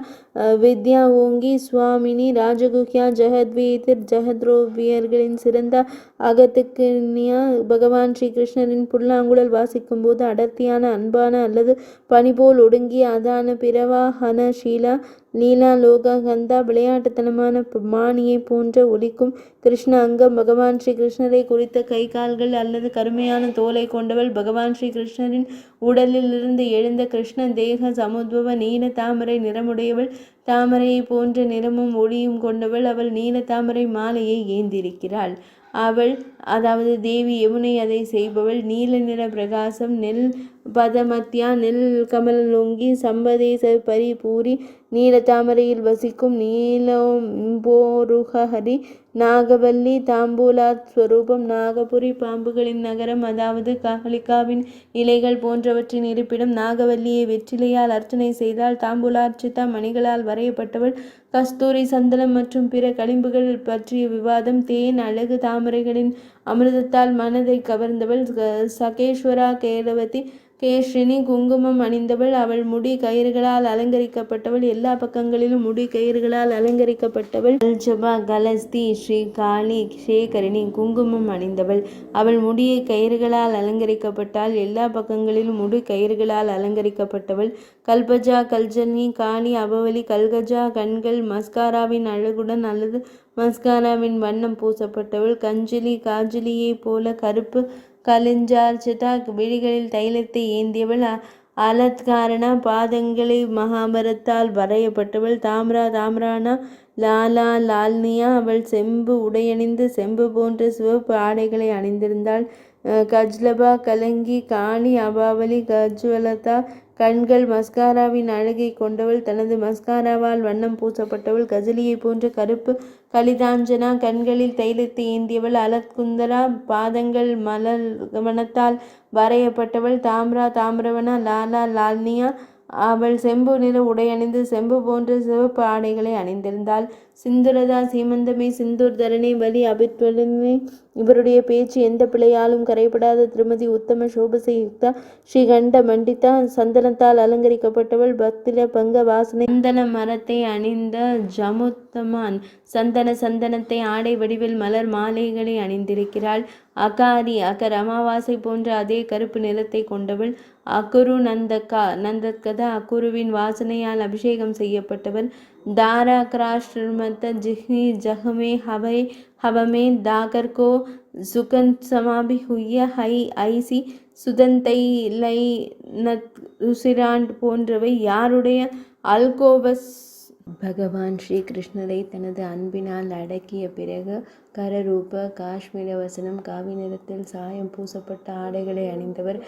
வித்யா ஓங்கி சுவாமினி ராஜகுஹ்யா ஜெகத்வீதிர் ஜெகத்ரோவியர்களின் சிறந்த அகத்துக்கினியா பகவான் ஸ்ரீ கிருஷ்ணரின் புல்லாங்குழல் வாசிக்கும் போது அடர்த்தியான அன்பான அல்லது பனிபோல் ஒடுங்கிய அதான பிரவாஹன ஷீலா லீலா லோகா கந்தா விளையாட்டுத்தனமான மானியை போன்ற ஒலிக்கும் கிருஷ்ண அங்கம். பகவான் ஸ்ரீ கிருஷ்ணரை குறித்த கை கால்கள் அல்லது கருமையான தோலை கொண்டவள். பகவான் ஸ்ரீ கிருஷ்ணரின் உடலிலிருந்து எழுந்த கிருஷ்ண தேக சமுத்பவ நீல தாமரை நிறமுடையவள். தாமரையை போன்ற நிறமும் ஒளியும் கொண்டவள். அவள் நீல தாமரை மாலையை ஏந்திருக்கிறாள். அவள் அதாவது தேவி யமுனை அதை செய்பவள். நீல நிற பிரகாசம் நெல் பதமத்யா நெல் கமலலோங்கி சம்பதேச பரிபூரி நீல தாமரையில் வசிக்கும் நீலம்போருஹரி நாகவல்லி தாம்பூலாத் ஸ்வரூபம் நாகபுரி பாம்புகளின் நகரம், அதாவது காளிகாவின் இலைகள் போன்றவற்றின் இருப்பிடம். நாகவல்லியை வெற்றிலையால் அர்ச்சனை செய்தால் தாம்பூலார்ச்சிதா மணிகளால் வரையப்பட்டவள். கஸ்தூரி சந்தனம் மற்றும் பிற களிம்புகள் பற்றிய விவாதம். தேன் அழகு தாமரைகளின் அமிர்தத்தால் மனதை கவர்ந்தவள். சகேஸ்வரா கேரவதி கேஷ்ரினி குங்குமம் அணிந்தவள். அவள் முடி கயிறுகளால் அலங்கரிக்கப்பட்டவள். எல்லா பக்கங்களிலும் முடி கயிறுகளால் அலங்கரிக்கப்பட்டவள். அல்ஜபா கலஸ்தி ஸ்ரீ காளி சேகரிணி குங்குமம் அணிந்தவள். அவள் முடியை கயிறுகளால் அலங்கரிக்கப்பட்டாள். எல்லா பக்கங்களிலும் முடி கயிறுகளால் அலங்கரிக்கப்பட்டவள். கல்பஜா கல்ஜனி காளி அபவலி கல்கஜா கண்கள் மஸ்காராவின் அழகுடன் அல்லது மஸ்காராவின் வண்ணம் பூசப்பட்டவள். கஞ்சலி காஜலியை போல கருப்பு கலிஞ்சார்ச்சிதா விழிகளில் தைலத்தை ஏந்தியவள். அலத்காரணா பாதங்களை மகாபரத்தால் வரையப்பட்டவள். தாம்ரானா லாலா லால்னியா அவள் செம்பு உடையணிந்து செம்பு போன்ற சிவப்பு ஆடைகளை அணிந்திருந்தாள். கஜ்லபா கலங்கி காளி அபாவலி கஜ்வலதா கண்கள் மஸ்காராவின் அழகை கொண்டவள். தனது மஸ்காராவால் வண்ணம் பூசப்பட்டவள். கஜலியை போன்ற கருப்பு கலிதாஞ்சனா கண்களில் தைலத்தை ஏந்தியவள். அலத்குந்தரா பாதங்கள் மலர் வனத்தால் வரையப்பட்டவள். தாமிரவனா லாலா லால்னியா அவள் செம்பு நிற உடையணிந்து செம்பு போன்ற சிவப்பு ஆடைகளை அணிந்திருந்தாள். சிந்துரதா சீமந்தமே சிந்தூர் தரணி வலி அபித்வலனே இவருடைய பேச்சு எந்த பிழையாலும் கரைபடாத திருமதி உத்தம சோபசை யுக்தா ஸ்ரீகண்ட மண்டிதா சந்தனத்தால் அலங்கரிக்கப்பட்டவள். பக்தில பங்க வாசனை சந்தன மரத்தை அணிந்த ஜமுத்தமான் சந்தனத்தை ஆடை வடிவில் மலர் மாலைகளை அணிந்திருக்கிறாள். அகாரி அகர் அமாவாசை போன்ற அதே கருப்பு நிறத்தை கொண்டவள். அகுரு நந்தகதா அகுருவின் வாசனையால் அபிஷேகம் செய்யப்பட்டவள். தாரா கிராஷ்மத்த ஜிஹ்னி ஜஹமே ஹவமே தாகர்கோ சுகந்த் சமாபி ஹுய்ய ஹை ஐசி சுதந்தை லை நத் ருசிராண்ட் போன்றவை யாருடைய அல்கோவஸ். பகவான் ஸ்ரீ கிருஷ்ணரை தனது அன்பினால் அடக்கிய பிறகு கரரூப காஷ்மீர வசனம் காவி நிறத்தில் சாயம் பூசப்பட்ட ஆடைகளை அணிந்தவர்.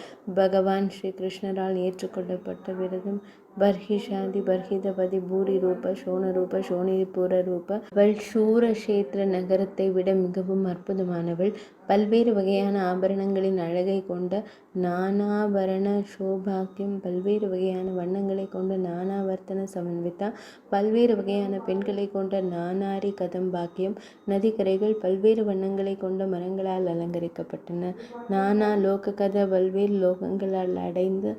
பகவான் ஸ்ரீ கிருஷ்ணரால் ஏற்றுக்கொள்ளப்பட்ட விரதம். பர்ஹிஷாதி பர்ஹிதபதி பூரி ரூப சோனரூப சோனிபுர ரூப. அவள் சூரக்ஷேத்திர நகரத்தை விட மிகவும் அற்புதமானவள். பல்வேறு வகையான ஆபரணங்களின் அழகை கொண்ட நானாபரண சோபாக்கியம். பல்வேறு வகையான வண்ணங்களை கொண்ட நானாவர்த்தன சமன்விதா. பல்வேறு வகையான பெண்களை கொண்ட நானாரி கதம்பாக்கியம். நதிக்கரைகள் பல்வேறு வண்ணங்களை கொண்ட மரங்களால் அலங்கரிக்கப்பட்டன. நானா லோக கத பல்வேறு லோகங்களால் அடைந்து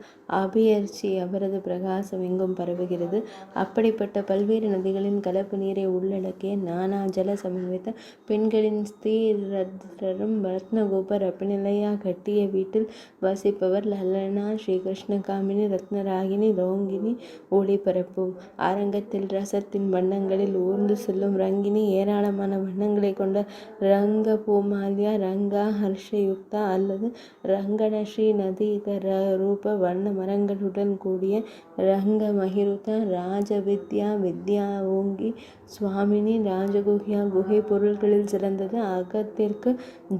அபியர்ச்சி அவரது பிரகாசம் எங்கும் பரவுகிறது. அப்படிப்பட்ட பல்வேறு நதிகளின் கலப்பு நீரை உள்ளடக்கிய நானா ஜல சமன்வித பெண்களின் ஸ்ரீரத்ரம் ரத்னகோபர் ரப்பநிலையா கட்டிய வீட்டில் வசிப்பவர். லலனா ஸ்ரீகிருஷ்ண காமினி ரத்னராகினி ரோங்கினி ஒளிபரப்பும் அரங்கத்தில் ரசத்தின் வண்ணங்களில் ஊர்ந்து செல்லும் ரங்கினி. ஏராளமான வண்ணங்களை கொண்ட ரங்க பூமால்யா ரங்கா ஹர்ஷயுக்தா அல்லது ரங்கணஸ்ரீ நதீகர ரூப வண்ண மரங்களுடன் கூடிய ரங்க மகிருதா ராஜவித்யா வித்யா ஓங்கி சுவாமினி ராஜகுஹ்யா குகை பொருள்களில் சிறந்தது. அகத்திற்கு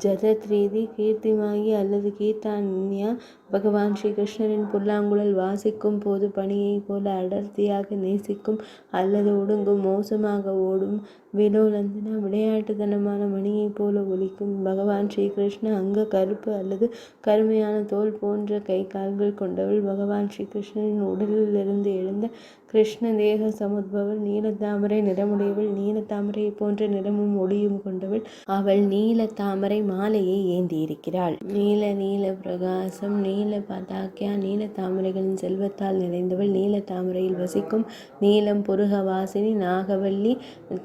ஜதத்ரீதி கீர்த்திமாயி அல்லது கீர்த்தான்யா. பகவான் ஸ்ரீ கிருஷ்ணரின் புல்லாங்குழல் வாசிக்கும் போது பனியை போல அடர்த்தியாக நேசிக்கும் அல்லது ஒடுங்கும் மோசமாக ஓடும் வினோலந்தனா விளையாட்டுத்தனமான மணியை போல ஒலிக்கும். பகவான் ஸ்ரீ கிருஷ்ண அங்க கருப்பு அல்லது கருமையான தோல் போன்ற கை கால்கள் கொண்டவள். பகவான் ஸ்ரீ கிருஷ்ணரின் உடலிலிருந்து எழுந்த கிருஷ்ண தேக சமுத்பவள். நீலத்தாமரை நிறமுடையவள். நீலத்தாமரை போன்ற நிறமும் ஒளியும் கொண்டவள். அவள் நீலத்தாமரை மாலையை ஏந்தியிருக்கிறாள். நீல நீல பிரகாசம் நீல பதாக்கியா. நீலத்தாமரைகளின் செல்வத்தால் நிறைந்தவள். நீலத்தாமரையில் வசிக்கும் நீலம் புருக வாசினி நாகவல்லி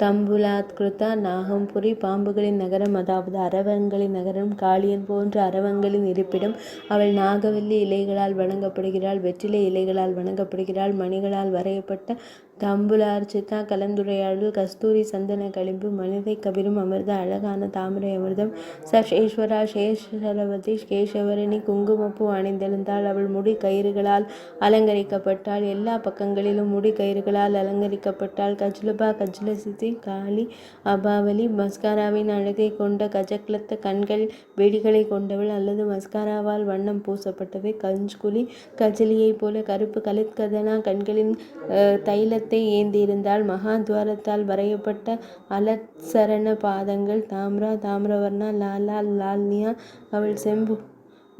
தம்புலாத்கிருதா. நாகம்புரி பாம்புகளின் நகரம் அதாவது அரவங்களின் நகரம். காளியன் போன்ற அரவங்களின் இருப்பிடம். அவள் நாகவல்லி இலைகளால் வணங்கப்படுகிறாள். வெற்றிலை இலைகளால் வணங்கப்படுகிறாள். மணிகளால் வரையப்பட்ட தம்புலார்ச்சிதா. கலந்துரையாடல் கஸ்தூரி சந்தன களிம்பு மனிதை கவிரும் அமிர்த அழகான தாமரை அமிர்தம். சசேஸ்வரா சேஷரவதி கேசவரணி குங்குமப்பூ அணிந்தெழுந்தாள். அவள் முடி கயிறுகளால் அலங்கரிக்கப்பட்டாள். எல்லா பக்கங்களிலும் முடி கயிறுகளால் அலங்கரிக்கப்பட்டாள். கஜ்லபா கஜ்லசிதி காளி அபாவலி. மஸ்காராவின் அழகை கொண்ட கஜக்லத்த கண்கள் வெடிகளை கொண்டவள் அல்லது மஸ்காராவால் வண்ணம் பூசப்பட்டவை. கஞ்குலி கஜலியை போல கருப்பு கலித்கதனா. கண்களின் தைலத்தை ஏந்தியிருந்தாள். மகாத்வாரத்தால் வரையப்பட்ட அலத்சரண பாதங்கள். தாம்ரா தாமிரவர்ணா லாலா லால்னியா. அவள் செம்பு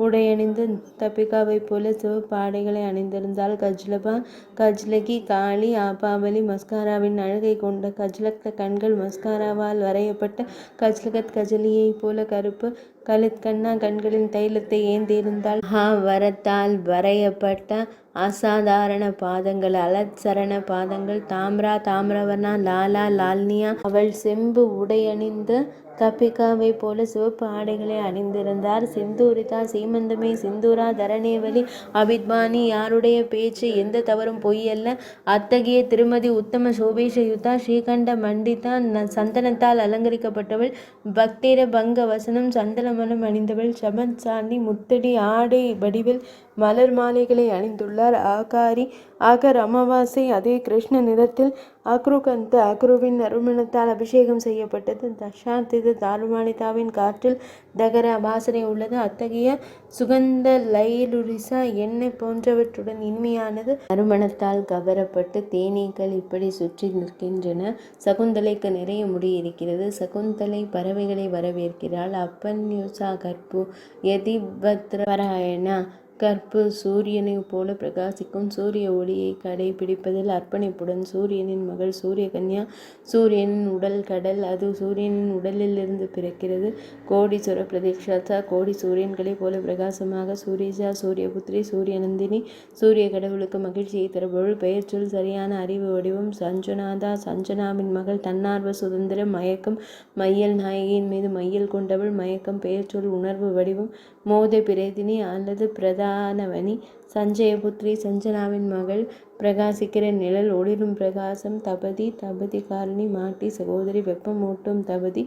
உடையணிந்து தபிகாவை போல சிவப்பு ஆடைகளை அணிந்திருந்தாள். கஜ்லபா கஜ்லகி காளி ஆபாவலி. மஸ்காராவின் அழகை கொண்ட கஜ்லக்த கண்கள். மஸ்காராவால் வரையப்பட்ட கஜ்லகத் கஜலியை போல கருப்பு கலித்கண்ணா. கண்களின் தைலத்தை ஏந்தியிருந்தாள். வரத்தால் வரையப்பட்ட அசாதாரண பாதங்கள் அலத்சரண பாதங்கள். தாம்ரா தாமிரவர்ணா லாலா லால்னியா. அவள் செம்பு உடையணிந்து தபிகாவை போல சிவப்பு ஆடைகளை அணிந்திருந்தார். சிந்தூரிதா சீமந்தமே சிந்தூரா தரணேவலி அபித்பானி. யாருடைய பேச்சு எந்த தவறும் பொய்யல்ல. அத்தகைய திருமதி உத்தம சோபேஷயுதா ஸ்ரீகண்ட மண்டிதா. சந்தனத்தால் அலங்கரிக்கப்பட்டவள். பக்திர பங்க வசனம் சந்தன மனம் அணிந்தவள். சமத்சாணி முத்தடி ஆடை வடிவில் மலர் மாலைகளை அணிந்துள்ளார். ஆகாரி ஆகர் அமாவாசை அதே கிருஷ்ண நிறத்தில் அக்ருகந்த அக்ருவின் நறுமணத்தால் அபிஷேகம் செய்யப்பட்டது. தஷாந்தித தாருமானிதாவின் காற்றில் தகர வாசனை உள்ளது. அத்தகைய சுகந்த லைலுரிசா எண்ணெய் போன்றவற்றுடன் இனிமையானது. நறுமணத்தால் கவரப்பட்டு தேனீக்கள் இப்படி சுற்றி நிற்கின்றன. சகுந்தலைக்கு நிறைய முடி இருக்கிறது. சகுந்தலை பறவைகளை வரவேற்கிறாள். அப்பன்யுசா கற்பு யதிபத்ர பராயணா. கற்பு சூரியனை போல பிரகாசிக்கும். சூரிய ஒளியை கடைபிடிப்பதில் அர்ப்பணிப்புடன் சூரியனின் மகள் சூரிய கன்யா. சூரியனின் உடல் கடல். அது சூரியனின் உடலிலிருந்து பிறக்கிறது. கோடீஸ்வர பிரதீக்ஷாத்தா. கோடி சூரியன்களைப் போல பிரகாசமாக. சூரியஜா சூரியபுத்திரி சூரியநந்தினி. சூரிய கடவுளுக்கு மகிழ்ச்சியை தருபவள். பெயர் சொல் சரியான அறிவு வடிவம். சஞ்சனாதா சஞ்சனாவின் மகள். தன்னார்வ சுதந்திரம் மயக்கம். மையல் நாயகியின் மீது மையல் கொண்டவள். மயக்கம் பெயர் சொல் உணர்வு வடிவம். மோத பிரேதினி அல்லது பிரதானவனி. சஞ்சயபுத்திரி சஞ்சனாவின் மகள். பிரகாசிக்கிற நிழல் ஒளிரும் பிரகாசம். தபதி தபதி காரணி மாட்டி சகோதரி. வெப்பமூட்டும் தபதி.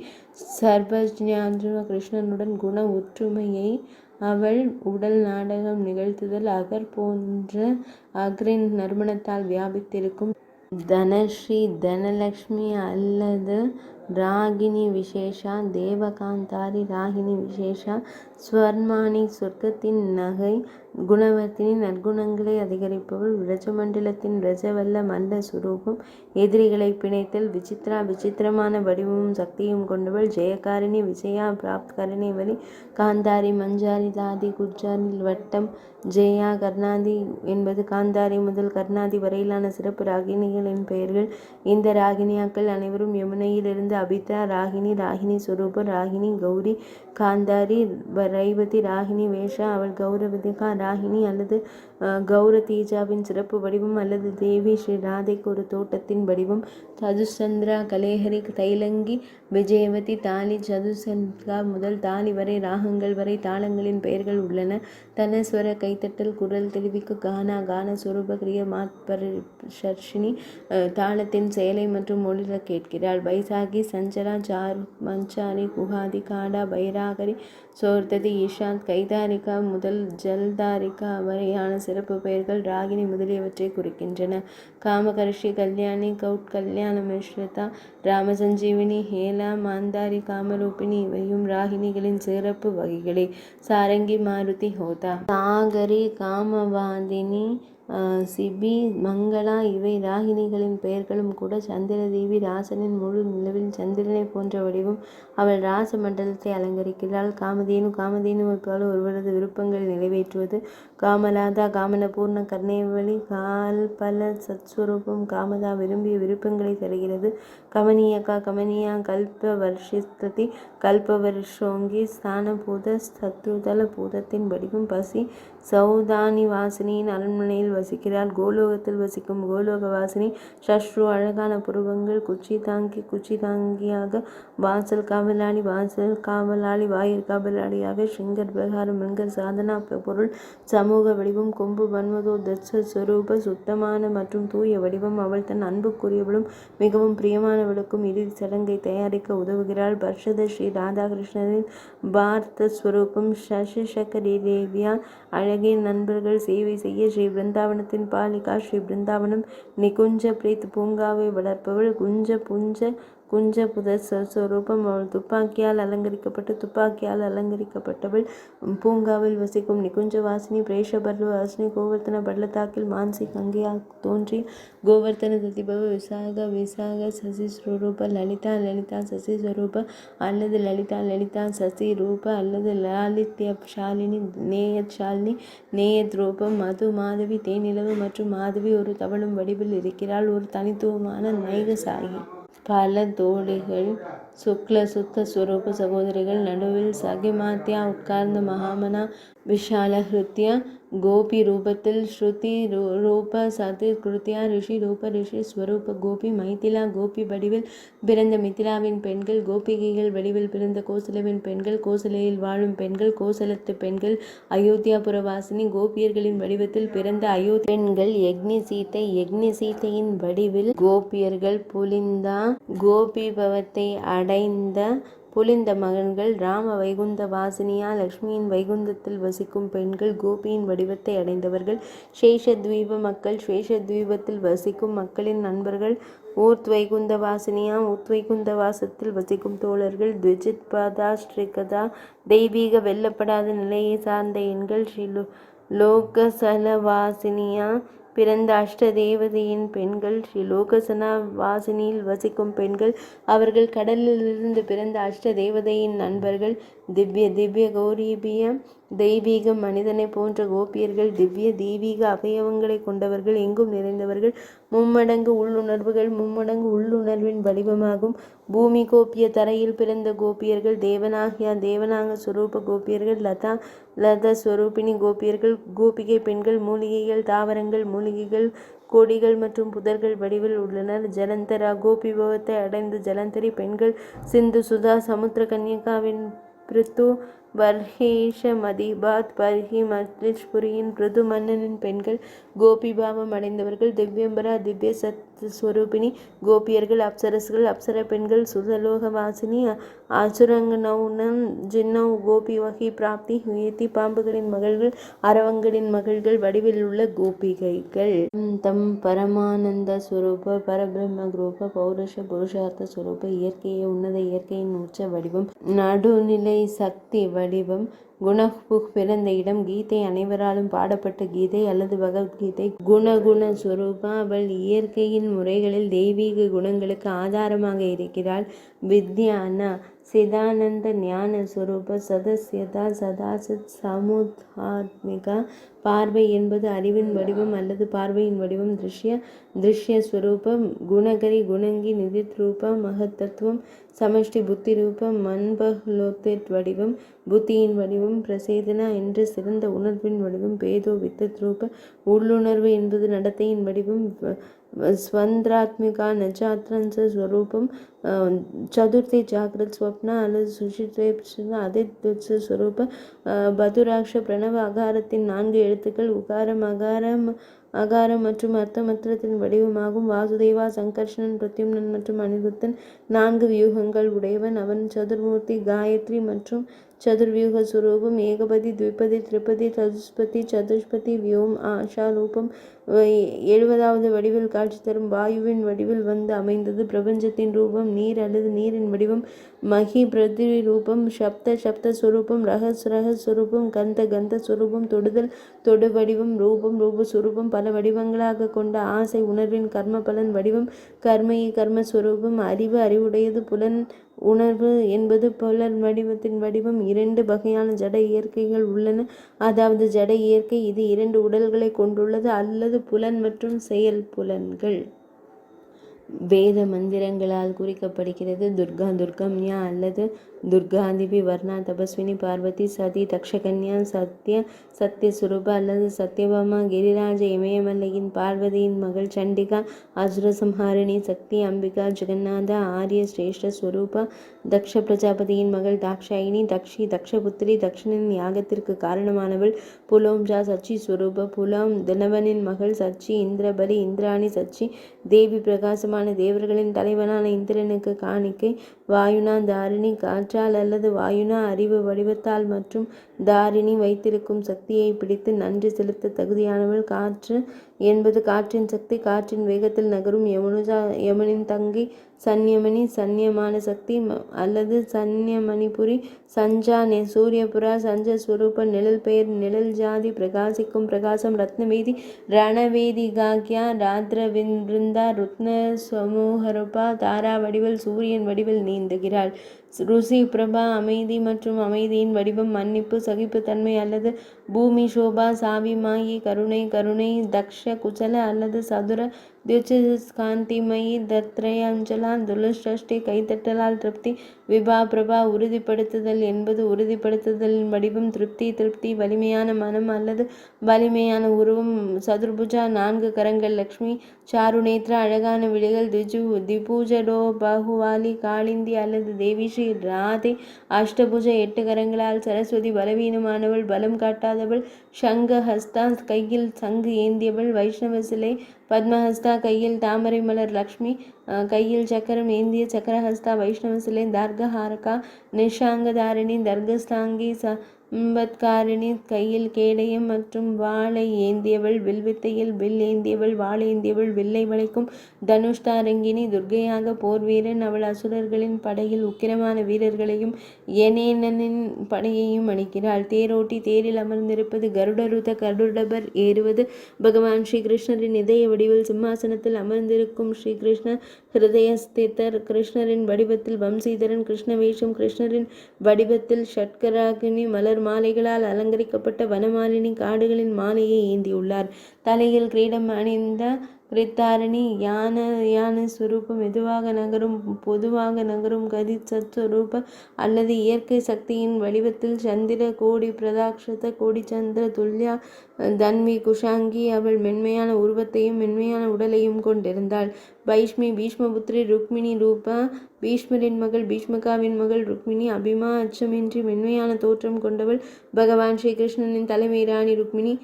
சர்வஜ்ஞான கிருஷ்ணனுடன் குண ஒற்றுமையை அவள் உடல் நாடகம் நிகழ்த்துதல். அகர் போன்ற அக்ரின் நறுமணத்தால் வியாபித்திருக்கும். தனஸ்ரீ தனலக்ஷ்மி அல்லது ராகினி விசேஷா தேவகாந்தாரி ராகினி விசேஷா ஸ்வர்மானி சொர்க்கத்தின் நகை குணவர்த்தினி நற்குணங்களை அதிகரிப்பவள் விரஜமண்டலத்தின் விரஜவல்ல மல்ல சுரூபம் எதிரிகளை பிணைத்தல் விசித்ரா விசித்திரமான வடிவமும் சக்தியும் கொண்டவள் ஜெயகாரிணி விஜயா பிராப்தகரணி வலி காந்தாரி மஞ்சாரி தாதி குர்ஜாரி வட்டம் ஜெயா கர்ணாதி என்பது காந்தாரி முதல் கர்ணாதி வரையிலான சிறப்பு ராகினிகளின் பெயர்கள். இந்த ராகினியாக்கள் அனைவரும் யமுனையிலிருந்து அபித்ரா ராகினி ராகினி சுரூப ராகினி கௌரி காந்தாரி ரைவதி ராகினி வேஷா அவள் கௌரவதிகா ராகினி அல்லது கௌரதீஜாவின் சிறப்பு வடிவம் அல்லது தேவி ஸ்ரீ ராதைக்கு ஒரு தோட்டத்தின் வடிவம். சதுசந்திரா கலேஹரி தைலங்கி விஜயவதி தாலி சதுசந்திரா முதல் தாலி வரை ராகங்கள் வரை தாளங்களின் பெயர்கள் உள்ளன. தனஸ்வர கைத்தட்டல் குரல் தெளிவிக்கு கானா கான சுரூப கிரிய மாத்பர்ஷர்ஷினி தாளத்தின் செயலை மற்றும் மொழில கேட்கிறாள். வைசாகி சஞ்சலா சாரு மஞ்சாரி குஹாதி காடா பைராகரி சோர்ததி ஈஷாத் கைதாரிகா முதல் ஜல்தாரிகா வரையான சிறப்பு பெயர்கள் ராகினி முதலியவற்றை குறிக்கின்றன. காமகர்ஷி கல்யாணி கௌட் கல்யாண மிஸ்ரதா ராமசஞ்சீவினி ஹேலா மாந்தாரி காமரூபிணி இவையும் ராகினிகளின் சிறப்பு வகைகளே. சாரங்கி மாருதி ஹோதா சாகரி காமவாதினி சிபி மங்களா இவை ராகினிகளின் பெயர்களும் கூட. சந்திரதேவி ராசனின் முழு நிலவில் சந்திரனை போன்ற வடிவம் அவள் ராச மண்டலத்தை அலங்கரிக்கிறாள். காமதேனு காமதேனுவை போல ஒருவரது விருப்பங்களை நிறைவேற்றுவது. காமலாதா காமன பூர்ண கர்ணேவலி கால்பல சத்ஸ்வரூபம் காமதா விரும்பிய விருப்பங்களை தருகிறது. கமனியகா கமனியா கல்ப வர்ஷிஸ்ததி கல்பவர்ஷோங்கி ஸ்தானபூத சத்ருதல பூதத்தின் வடிவம். பசி சௌதானி வாசினியின் அரண்மனையில் வசிக்கிறார். கோலோகத்தில் வசிக்கும் கோலோக வாசினி சஷ்ரு அழகான புருவங்கள் குச்சி தாங்கியாக வாசல் காவலாளி வாசல் காவலாளி வாயிற் காவலாளியாக சிங்கர் பிரகாரம் மிங்கர் சாதனா பொருள் சமூக வடிவம் கொம்பு மன்மதோ தட்ச ஸ்வரூப சுத்தமான மற்றும் தூய வடிவம். அவள் தன் அன்புக்குரியவளும் மிகவும் பிரியமானவளுக்கும் இறுதி சடங்கை தயாரிக்க உதவுகிறாள். பர்ஷத ஸ்ரீ ராதாகிருஷ்ணரின் பார்த்த ஸ்வரூபம் சசிசக்கரி தேவியா அழகிய நண்பர்கள் சேவை செய்ய ஸ்ரீ பிருந்தாவனத்தின் பாலிகா ஸ்ரீ பிருந்தாவனம் நிகுஞ்ச பிரீத் பூங்காவை வளர்ப்பவள். குஞ்ச புத ஸ்வரூபம் அவள் துப்பாக்கியால் அலங்கரிக்கப்பட்டவள். பூங்காவில் வசிக்கும் நிகுஞ்ச வாசினி பிரேஷ பர்வ வாசினி கோவர்த்தன பள்ளத்தாக்கில் மான்சி கங்கையாக தோன்றி கோவர்த்தன ததிபவ விசாக சசி ஸ்வரூப லலிதா சசி ஸ்வரூப அல்லது லலிதா சசி ரூப அல்லது லாலித்யசாலினி நேயத் ரூபம். மது மாதவி தேனிலவு மற்றும் மாதவி ஒரு தவழும் வடிவில் இருக்கிறாள். ஒரு தனித்துவமான நைகசாயி. பல தோழிகள் சுக்ல சுத்த ஸ்வரூப சகோதரிகள். நடுவில் சகிமாத்யா உட்கார்ந்த மகாமனா விஷால ஹிருத்யா கோபி ரூபத்தில் ஸ்ருதி ரூப சதி கிருத்யா ரிஷி ரூப ரிஷி ஸ்வரூப கோபி. மைதிலா கோபி வடிவில் பிறந்த மிதிலாவின் பெண்கள். கோபிகைகள் வடிவில் பிறந்த கோசலவின் பெண்கள். கோசலையில் வாழும் பெண்கள் கோசலத்து பெண்கள். அயோத்தியாபுர வாசினி கோபியர்களின் வடிவத்தில் பிறந்த அயோத்தி பெண்கள். யக்ஞி சீதையின் வடிவில் கோபியர்கள். புலிந்தா கோபி பவத்தை அடைந்த புலிந்த மகன்கள். ராம வைகுந்த வாசினியா லக்ஷ்மியின் வைகுந்தத்தில் வசிக்கும் பெண்கள். கோபியின் வடிவத்தை அடைந்தவர்கள். சேஷத்வீப மக்கள் சேஷத்வீபத்தில் வசிக்கும் மக்களின் நண்பர்கள். ஊர்த்வைகுந்த வாசினியா ஊர்த்வைகுந்த வாசத்தில் வசிக்கும் தோழர்கள். த்விஜித் பதாஸ்ட்ரிகதா தெய்வீக வெல்லப்படாத நிலையை சார்ந்த எண்கள். ஸ்ரீ லோகசல வாசினியா பிறந்த அஷ்டதேவதையின் பெண்கள். ஸ்ரீ லோகசனா வாசினியில் வசிக்கும் பெண்கள். அவர்கள் கடலிலிருந்து பிறந்த அஷ்டதேவதையின் நண்பர்கள். திவ்ய கௌரீபிய தெய்வீக மனிதனை போன்ற கோபியர்கள். திவ்ய தெய்வீக அவயவங்களை கொண்டவர்கள். எங்கும் நிறைந்தவர்கள். மும்மடங்கு உள்ளுணர்வின் வடிவமாகும். பூமி கோபிய தரையில் பிறந்த கோபியர்கள். தேவனாக சுரூப கோபியர்கள். லதா ஸ்வரூபிணி கோபியர்கள். கோபிகை பெண்கள் மூலிகைகள் தாவரங்கள் மூலிகைகள் கொடிகள் மற்றும் புதர்கள் வடிவில் உள்ளனர். ஜலந்தரா கோபி பவத்தை அடைந்த ஜலந்தரி பெண்கள். சிந்து சுதா சமுத்திர கன்யகாவின் பிரித்து வர்ஹேஷ மதிபாத் பர்ஹி மத்ரிஷ்புரியின் பிருது மன்னனின் பெண்கள் கோபிபாவம் அடைந்தவர்கள். திவ்யம்பரா திவ்ய சத் ஸ்வரூபிணி கோபியர்கள் அப்சரஸ்கள் அப்சர பெண்கள் சுதலோக வாசினி அசுரங்கனௌனம் ஜின்னவ் கோபி வகி பிராப்தி ஹுயதி பாம்புகளின் மகள்கள் அரவங்களின் மகள்கள் வடிவில் உள்ள கோபிகைகள். தம் பரமானந்த ஸ்வரூப பரபிரம்ம குரூப பௌருஷ புருஷார்த்த ஸ்வரூப இயற்கையை உன்னத இயற்கையின் உச்ச வடிவம் நடுநிலை சக்தி வடிவம் குணபுக் பிறந்த இடம் கீதை அனைவராலும் பாடப்பட்ட கீதை அல்லது பகவத்கீதை குணகுண ஸ்வரூபா அவள் இயற்கையின் முறைகளில் தெய்வீக குணங்களுக்கு ஆதாரமாக இருக்கிறாள். வித்யானா சிதானந்த ஞான ஸ்வரூப சதஸ்யதா சதாசத் சமுதாத்மிகா பார்வை என்பது அறிவின் வடிவம் அல்லது பார்வையின் வடிவம். திருஷ்ய ஸ்வரூபம் குணகரி குணங்கி நிதித் ரூப மகத்தத்துவம் சமஷ்டி புத்தி ரூபம் மன்பலோத்திட் வடிவம் புத்தியின் வடிவம். பிரசேதனா என்ற சிறந்த உணர்வின் வடிவம். பேதோ வித்தத் ரூப உள்ளுணர்வு என்பது நடத்தையின் வடிவம். ஸ்வந்திராத்மிகா நஜாத்ரன்ச ஸ்வரூபம் சதுர்த்தி ஜாகிரத் ஸ்வப்னா அல்லது சுஷித்ரேப்ச அதித்யுத்ச ஸ்வரூப பதுராக்ஷ பிரணவ அகாரத்தின் 4 எழுத்துக்கள் உகாரம் அகாரம் மற்றும் அர்த்தமத்திரத்தின் வடிவமாகும். வாசுதேவா சங்கர்ஷணன் பிரத்யும்னன் மற்றும் அனிருத்தன் 4 வியூகங்கள் உடையவன். அவன் சதுர்மூர்த்தி காயத்ரி மற்றும் சதுர்வியூக சுரூபம் ஏகபதி த்விபதி திரிபதி சதுஷ்பதி சதுஷ்பதி வியோம் ஆஷாரூபம் 70வது வடிவில் காட்சி தரும் வாயுவின் வடிவில் வந்து அமைந்தது. பிரபஞ்சத்தின் ரூபம் நீர் அல்லது நீரின் வடிவம். மகி பிரதிரி ரூபம் சப்த சுரூபம் ரகஸ் சுரூபம் கந்த சுரூபம் தொடுதல் தொடு வடிவம் ரூபம் ரூபஸ்வரூபம் பல வடிவங்களாக கொண்ட ஆசை உணர்வின் கர்ம பலன் வடிவம். கர்மயி கர்மஸ்வரூபம் அறிவுடையது. புலன் உணர்வு என்பது புலன் வடிவத்தின் வடிவம். 2 வகையான ஜட இயற்கைகள் உள்ளன. அதாவது ஜட இயற்கை இது 2 உடல்களை கொண்டுள்ளது அல்லது புலன் மற்றும் செயல் புலன்கள் வேத மந்திரங்களால் குறிக்கப்படுகிறது. துர்கா துர்கம்யா அல்லது துர்காதிபி வர்ணா தபஸ்வினி பார்வதி சதி தக்ஷகன்யா சத்திய சுரூப அல்லது சத்யபாமா கிரிராஜ இமயமல்லையின் பார்வதியின் மகள் சண்டிகா அசுரசம்ஹாரிணி சக்தி அம்பிகா ஜெகநாத ஆரிய சிரேஷ்ட ஸ்வரூபா தக்ஷ பிரஜாபதியின் மகள் தாக்ஷாயினி தக்ஷபுத்திரி தக்ஷனின் யாகத்திற்கு காரணமானவள். புலோம்ஜா சச்சி ஸ்வரூப புலாம் தினவனின் மகள் சச்சி இந்திரபலி இந்திராணி சச்சி தேவி பிரகாசமான தேவர்களின் தலைவனான இந்திரனுக்கு காணிக்கை. வாயுனா தாரிணி காற்றால் அல்லது வாயுனா அறிவு வடிவத்தால் மற்றும் தாரிணி வைத்திருக்கும் சக்தியை பிடித்து நன்றி செலுத்த தகுதியானவள். காற்று என்பது காற்றின் சக்தி காற்றின் வேகத்தில் நகரும். யமுனின் தங்கி சன்யமணி சன்யமான சக்தி அல்லது சன்யமணிபுரி சஞ்சா சூரியபுரா சஞ்ச ஸ்வரூப நிழல் பெயர் நிழல் ஜாதி பிரகாசிக்கும் பிரகாசம் ரத்னவேதி ரணவேதி காக்யா ராத்ர விருந்தா ருத்ன சமூகரூபா தாரா வடிவில் சூரியன் வடிவில் நீந்துகிறாள். ருசி பிரபா அமைதி மற்றும் அமைதியின் வடிவம் மன்னிப்பு சகிப்புத்தன்மை அல்லது பூமி சோபா சாவி மாயி கருணை தக்ஷ குச்சல அல்லது சதுர காந்திமயி தத்ரயஞ்சலா துலஷ்டி கைத்தட்டலால் திருப்தி. விபா பிரபா உறுதிப்படுத்துதல் என்பது உறுதிப்படுத்துதலின் வடிவம். திருப்தி வலிமையான மனம் அல்லது வலிமையான உருவம். சதுர்புஜா 4 கரங்கள் லக்ஷ்மி. சாருநேத்ரா அழகான விழிகள். திபூஜடோ பாகுவாலி காளிந்தி அல்லது தேவி ஸ்ரீ ராதை. அஷ்டபுஜ 8 கரங்களால் சரஸ்வதி பலவீனமானவள் பலம் காட்டாதவள். சங்க ஹஸ்தா கையில் சங்கு ஏந்தியவள். வைஷ்ணவ சிலை. பத்மஹஸ்தா கையில் தாமரை மலர் லக்ஷ்மி கையில் சக்கரம் ஏந்திய சக்கரஹஸ்தா வைஷ்ணவ சிலை. தர்கஹாரகா நிஷாங்கதாரிணி தர்கஸ்தாங்கி சம்பத்காரிணி கையில் கேடயம் மற்றும் வாளை ஏந்தியவள். வில்வித்தையில் வில் ஏந்தியவள் வாள் ஏந்தியவள் வில்லை வளைக்கும் தனுஷ்தாரங்கினி துர்கையாக போர் வீரன். அவள் அசுரர்களின் படையில் உக்கிரமான வீரர்களையும் யனேனனின் படையையும் அளிக்கிறாள். தேரோட்டி தேரில் அமர்ந்திருப்பது கருடருத கருடபர் ஏறுவது பகவான் ஸ்ரீகிருஷ்ணரின் இதய வடிவில் சிம்மாசனத்தில் அமர்ந்திருக்கும் ஸ்ரீகிருஷ்ண ஹிருதயஸ்திதர். கிருஷ்ணரின் வடிவத்தில் வம்சீதரன். கிருஷ்ணவேஷம் கிருஷ்ணரின் வடிவத்தில் ஷட்கராகினி மலர் மாலைகளால் அலங்கரிக்கப்பட்ட வனமாலினி காடுகளின் மாலையை ஏந்தியுள்ளார். தலையில் கிரீடம் அணிந்த கிருத்தாரணி யான ஸ்வரூபம் மெதுவாக நகரும் பொதுவாக நகரும் கதி சத்ஸ்வரூப அல்லது இயற்கை சக்தியின் வடிவத்தில் சந்திர கோடி பிரதாட்சத கோடி சந்திர துல்யா தன்வி குஷாங்கி. அவள் மென்மையான உருவத்தையும் மென்மையான உடலையும் கொண்டிருந்தாள். பைஷ்மி பீஷ்மபுத்திரி ருக்மிணி ரூபா பீஷ்மரின் மகள் பீஷ்மகாவின் மகள் ருக்மிணி. அபிமா அச்சமின்றி மென்மையான தோற்றம் கொண்டவள். பகவான் ஸ்ரீகிருஷ்ணனின் தலைமை ராணி ருக்மிணி.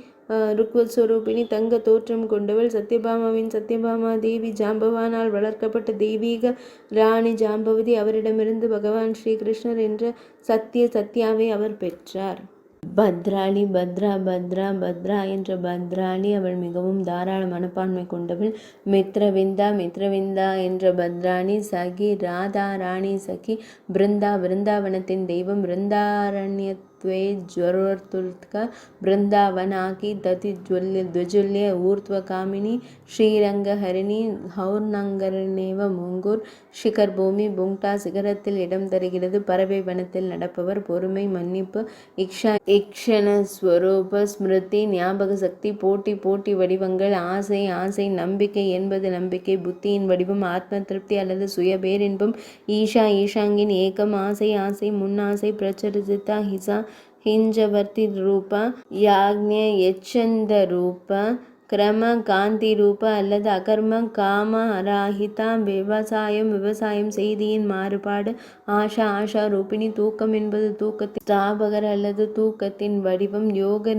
ருக்வஸ்வரூபிணி தங்க தோற்றம் கொண்டவள். சத்யபாமாவின் சத்யபாமா தேவி. ஜாம்பவானால் வளர்க்கப்பட்ட தெய்வீக ராணி ஜாம்பவதி. அவரிடமிருந்து பகவான் ஸ்ரீகிருஷ்ணர் என்ற சத்யாவை அவர் பெற்றார். பத்ராளி பத்ரா என்ற பத்ராளி. அவள் மிகவும் தாராள மனப்பான்மை கொண்டவள். மித்ரவிந்தா என்ற பத்ராணி. சகி ராதா ராணி சகி. பிருந்தாவனத்தின் தெய்வம். பிருந்தாரண்யத்வே ஜ்வரோர்துல்க பிருந்தாவனாகி ததி துவஜுல்ய ஊர்த்வகாமினி ஸ்ரீரங்கஹரிணி ஹௌர்நங்கரனேவ முங்கூர் ஷிகர் பூமி புங்டா சிகரத்தில் இடம் தருகிறது. பறவை வனத்தில் நடப்பவர். பொறுமை மன்னிப்பு இக்ஷணஸ்வரூப ஸ்மிருதி ஞாபக சக்தி. போட்டி வடிவங்கள். ஆசை நம்பிக்கை என்பது நம்பிக்கை. புத்தியின் வடிவம். ஆத்ம திருப்தி அல்லது சுய பேரின்பம். ஈஷாங்கின் ஏகம். ஆசை முன்னாசை. பிரச்சரிசிதா ஹிஞ்சவர்த்தி ரூபா யாக்ஞ எச்சந்த ரூபா கிரம காந்தி ரூப அல்லது அகர்ம காம அராஹிதா. விவசாயம் செய்தியின் மாறுபாடு. ஆஷா ரூபிணி. தூக்கம் என்பது தூக்கத்தின் ஸ்தாபகர் அல்லது தூக்கத்தின் வடிவம். யோக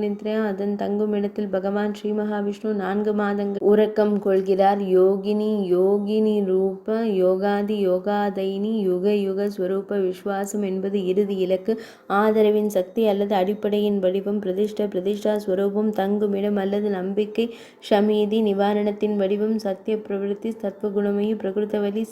நித்ரா அதன் தங்குமிடத்தில் பகவான் ஸ்ரீ மகாவிஷ்ணு 4 மாதங்கள் உறக்கம் கொள்கிறார். யோகினி ரூப யோகாதைனி. யுக ஸ்வரூப. விஸ்வாசம் என்பது இறுதி இலக்கு. ஆதரவின் சக்தி அல்லது அடிப்படையின் வடிவம். பிரதிஷ்டா ஸ்வரூபம். தங்குமிடம் அல்லது நம்பிக்கை. ஷமீதி நிவாரணத்தின் வடிவம். சத்திய பிரவருத்தி சத்வகுணமயி. பிரகிருதவலி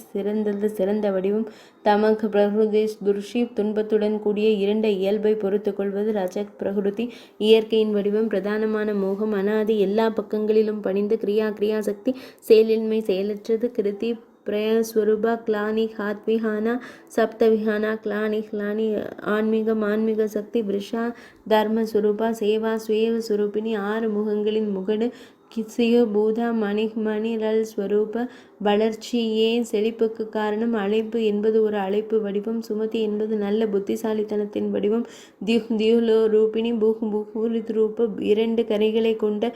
சிறந்த வடிவம். தமக் பிரகிருதி துர்ஷி துன்பத்துடன் கூடிய இருண்ட இயல்பை பொறுத்து கொள்வது. ரஜக் பிரகிருதி இயற்கையின் வடிவம். பிரதானமான மோகம். அனாதி எல்லா பக்கங்களிலும் பணிந்து. கிரியா சக்தி செயலின்மை செயலற்றது. கிருதி பிரயஸ்வரூபா கிளானி ஹாத்விஹானா சப்தவிஹானா கிளானி ஆன்மீக சக்தி. விருஷா தர்மஸ்வரூபா சேவா ஸ்வேவ சுரூபிணி 6 முகங்களின் முகடு. கிசியோ பூதா மணிரல் ஸ்வரூப வளர்ச்சியே செழிப்புக்கு காரணம். அழைப்பு என்பது ஒரு அழைப்பு வடிவம். சுமதி என்பது நல்ல புத்திசாலித்தனத்தின் வடிவம். தியுலோ ரூபிணி பூரித் ரூப 2 கரைகளை கொண்ட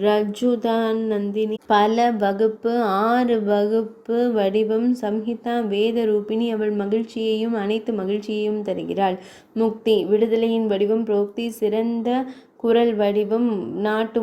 ரஜுதான் நந்தினி. பல வகுப்பு 6 வகுப்பு வடிவம். சம்ஹிதா வேத ரூபிணி. அவள் மகிழ்ச்சியையும் அனைத்து மகிழ்ச்சியையும் தருகிறாள். முக்தி விடுதலையின் வடிவம். புரோக்தி சிறந்த குரல் வடிவம். நாட்டு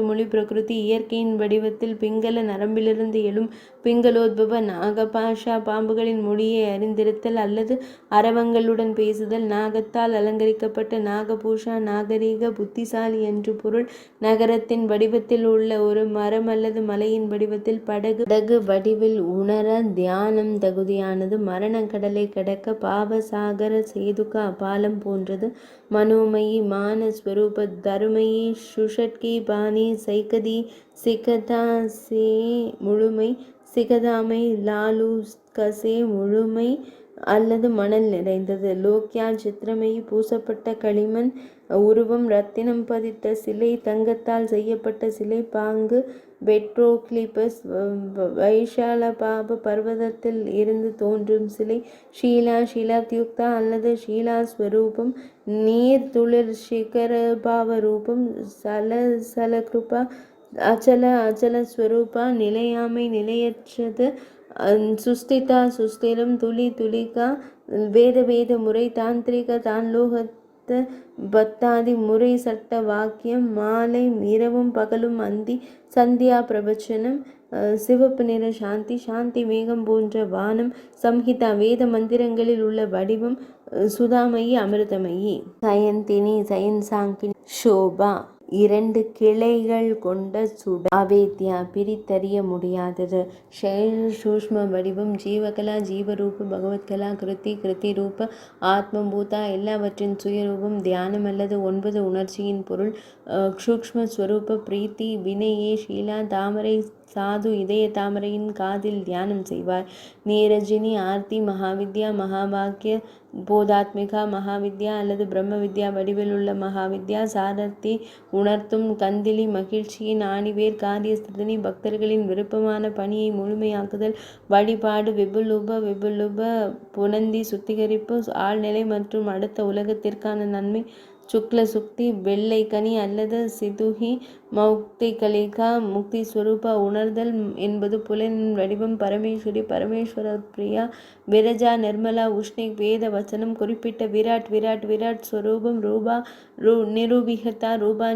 மொழி பிரகிருதி இயற்கையின் வடிவத்தில். பிங்கள நரம்பிலிருந்து எழும் பிங்களோத்பவ. நாகபாஷா பாம்புகளின் மொழியை அறிந்திருத்தல் அல்லது அரவங்களுடன் பேசுதல். நாகத்தால் அலங்கரிக்கப்பட்ட நாகபூஷா நாகரீக புத்திசாலி என்று பொருள். நகரத்தின் வடிவத்தில் உள்ள ஒரு மரம் அல்லது மலையின் வடிவத்தில். படகு வடிவில் உணர தியானம் தகுதியானது. மரண கடலை கடக்க. பாவசாகர சேதுகா பாலம் போன்றது. மனோமயி மானஸ்வரூப தருமயி. சுஷட்கி பாணி சைகதி சிகதாசே முழுமை. சிகதாமை லாலுஸ்கசே முழுமை அல்லது மணல் நிறைந்தது. லோக்யா சித்திரமயி பூசப்பட்ட களிமண் உருவம். ரத்தினம் பதித்த சிலை. தங்கத்தால் செய்யப்பட்ட சிலை. பாங்கு பெட்ரோக்ளிபஸ் வைஷாலபாப பர்வதத்தில் இருந்து தோன்றும் சிலை. ஷீலாத்யுக்தா அல்லது ஷீலாஸ்வரூபம். நீர் துளிர் சிகரபாவ ரூபம். சலகிருபா அச்சல ஸ்வரூபா நிலையாமை நிலையற்றது. சுஸ்திதா சுஸ்திரம். துலிகா வேத முறை. தாந்திரிக தான்லோக பத்தாதி முறை. சட்ட வாக்கியம். மாலை இரவும் பகலும். அந்தி சந்தியா பிரவச்சனம். சிவப்பு நிற சாந்தி மேகம் போன்ற வானம். சம்ஹிதா வேத மந்திரங்களில் உள்ள வடிவம். சுதாமயி அமிர்தமயி. சயந்தினி சயன்சாங்கினி. சோபா 2 கிளைகள் கொண்ட சுட. அவேத்யா பிரித்தறிய முடியாதது. சூஷ்ம வடிவம். ஜீவகலா ஜீவரூப. பகவத்கலா கிருதி ரூப. ஆத்மபூதா எல்லாவற்றின் சுயரூபம். தியானம் அல்லது 9 உணர்ச்சியின் பொருள். சூக்ஷ்ம ஸ்வரூப. பிரீத்தி வினயே ஷீலா தாமரை சாது இதய தாமரையின் காதில் தியானம் செய்வார். நீரஜினி ஆர்த்தி மகாவித்யா மகாபாக்கிய போதாத்மிகா மகாவித்யா அல்லது பிரம்ம வித்யா வடிவில் உள்ள மகாவித்யா. சாரத்தி உணர்த்தும் கந்திலி மகிழ்ச்சியின் ஆணிவேர் காரியஸ்தினி. பக்தர்களின் விருப்பமான பணியை முழுமையாக்குதல் வழிபாடு. விபுலுப புனந்தி சுத்திகரிப்பு ஆழ்நிலை மற்றும் அடுத்த உலகத்திற்கான நன்மை. சுக்ல சுக்தி வெள்ளை கனி அல்லது சிதுகி மௌக்திகலிகா முக்தி ஸ்வரூப உணர்தல் என்பது புலனின் வடிவம். பரமேஸ்வரி பரமேஸ்வர பிரியா விரஜா நிர்மலா உஷ்ணிக் வேத வச்சனம் குறிப்பிட்ட விராட் ஸ்வரூபம். ரூபா நிரூபிகதா ரூபா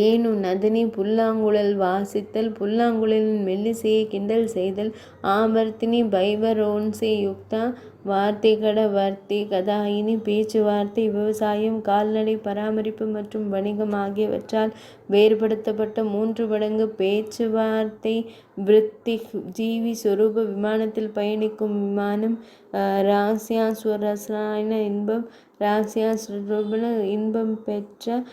ஏனு நதினி புல்லாங்குழல் வாசித்தல் புல்லாங்குழலின் மெல்லிசையை கிண்டல் செய்தல். ஆவர்த்தினி பைவரோன்சே யுக்தா வர்த்தி கதாயினி பேச்சுவார்த்தை விவசாயம் கால்நடை பராமரிப்பு மற்றும் வணிகம் ஆகியவற்றால் வேறுபடுத்தப்பட்ட 3 மடங்கு பேச்சுவார்த்தை விருத்தி. ஜீவி சொரூப விமானத்தில் பயணிக்கும் விமானம். ராசியாஸ்வரசாயன இன்பம் ராசியாஸ்வரூப இன்பம் பெற்ற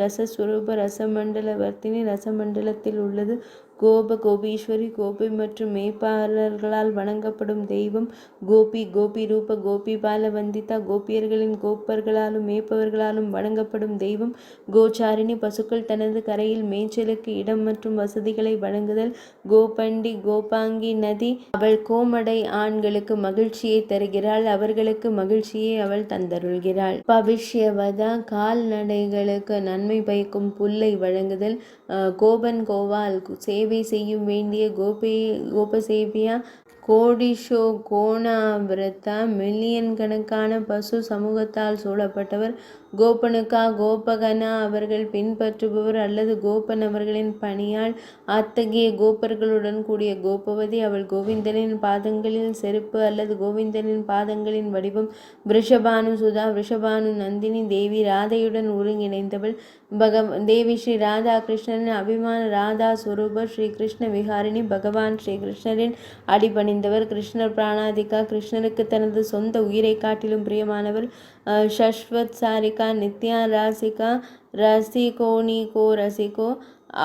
ரசஸ்வரூப ரசமண்டல வர்த்தினி ரசமண்டலத்தில் உள்ளது. கோபீஸ்வரி கோபி மற்றும் மேய்ப்பாளர்களால் வணங்கப்படும் தெய்வம். கோபி ரூப கோபிபால வந்திதா கோபியர்களின் கோப்பர்களாலும் மேய்ப்பவர்களாலும் வணங்கப்படும் தெய்வம். கோச்சாரிணி பசுக்கள் தனது கரையில் மேய்ச்சலுக்கு இடம் மற்றும் வசதிகளை வழங்குதல். கோபண்டி கோபாங்கி நதி அவள் கோமடை ஆண்களுக்கு மகிழ்ச்சியை தருகிறாள். அவர்களுக்கு மகிழ்ச்சியை அவள் தந்தருள்கிறாள். பவிஷ்யவதா கால்நடைகளுக்கு நன்மை பயக்கும் புல்லை வழங்குதல். கோபன் கோவால் சேவை செய்யும் வேண்டிய கோபசேவியா. கோடிஷோ கோணாவிரதா மில்லியன் கணக்கான பசு சமூகத்தால் சூழப்பட்டவர். கோபனுக்கா கோபகனா அவர்கள் பின்பற்றுபவர் அல்லது கோபன் அவர்களின் பணியாள். அத்தகைய கோப்பர்களுடன் கூடிய கோபவதி அவள் கோவிந்தனின் பாதங்களில் செருப்பு அல்லது கோவிந்தனின் பாதங்களின் வடிவம். விஷபானு சுதா விஷபானு நந்தினி தேவி ராதையுடன் ஒருங்கிணைந்தவள். தேவி ஸ்ரீ ராதா கிருஷ்ணரின் அபிமான ராதா ஸ்வரூப ஸ்ரீ கிருஷ்ண விஹாரிணி பகவான் ஸ்ரீ கிருஷ்ணரின் அடிபணிந்தவர். கிருஷ்ணர் பிராணாதிகா கிருஷ்ணருக்கு தனது சொந்த உயிரை காட்டிலும் பிரியமானவர். ஷஸ்வத் சாரிகா நித்யா ராசிகா ரசிகோ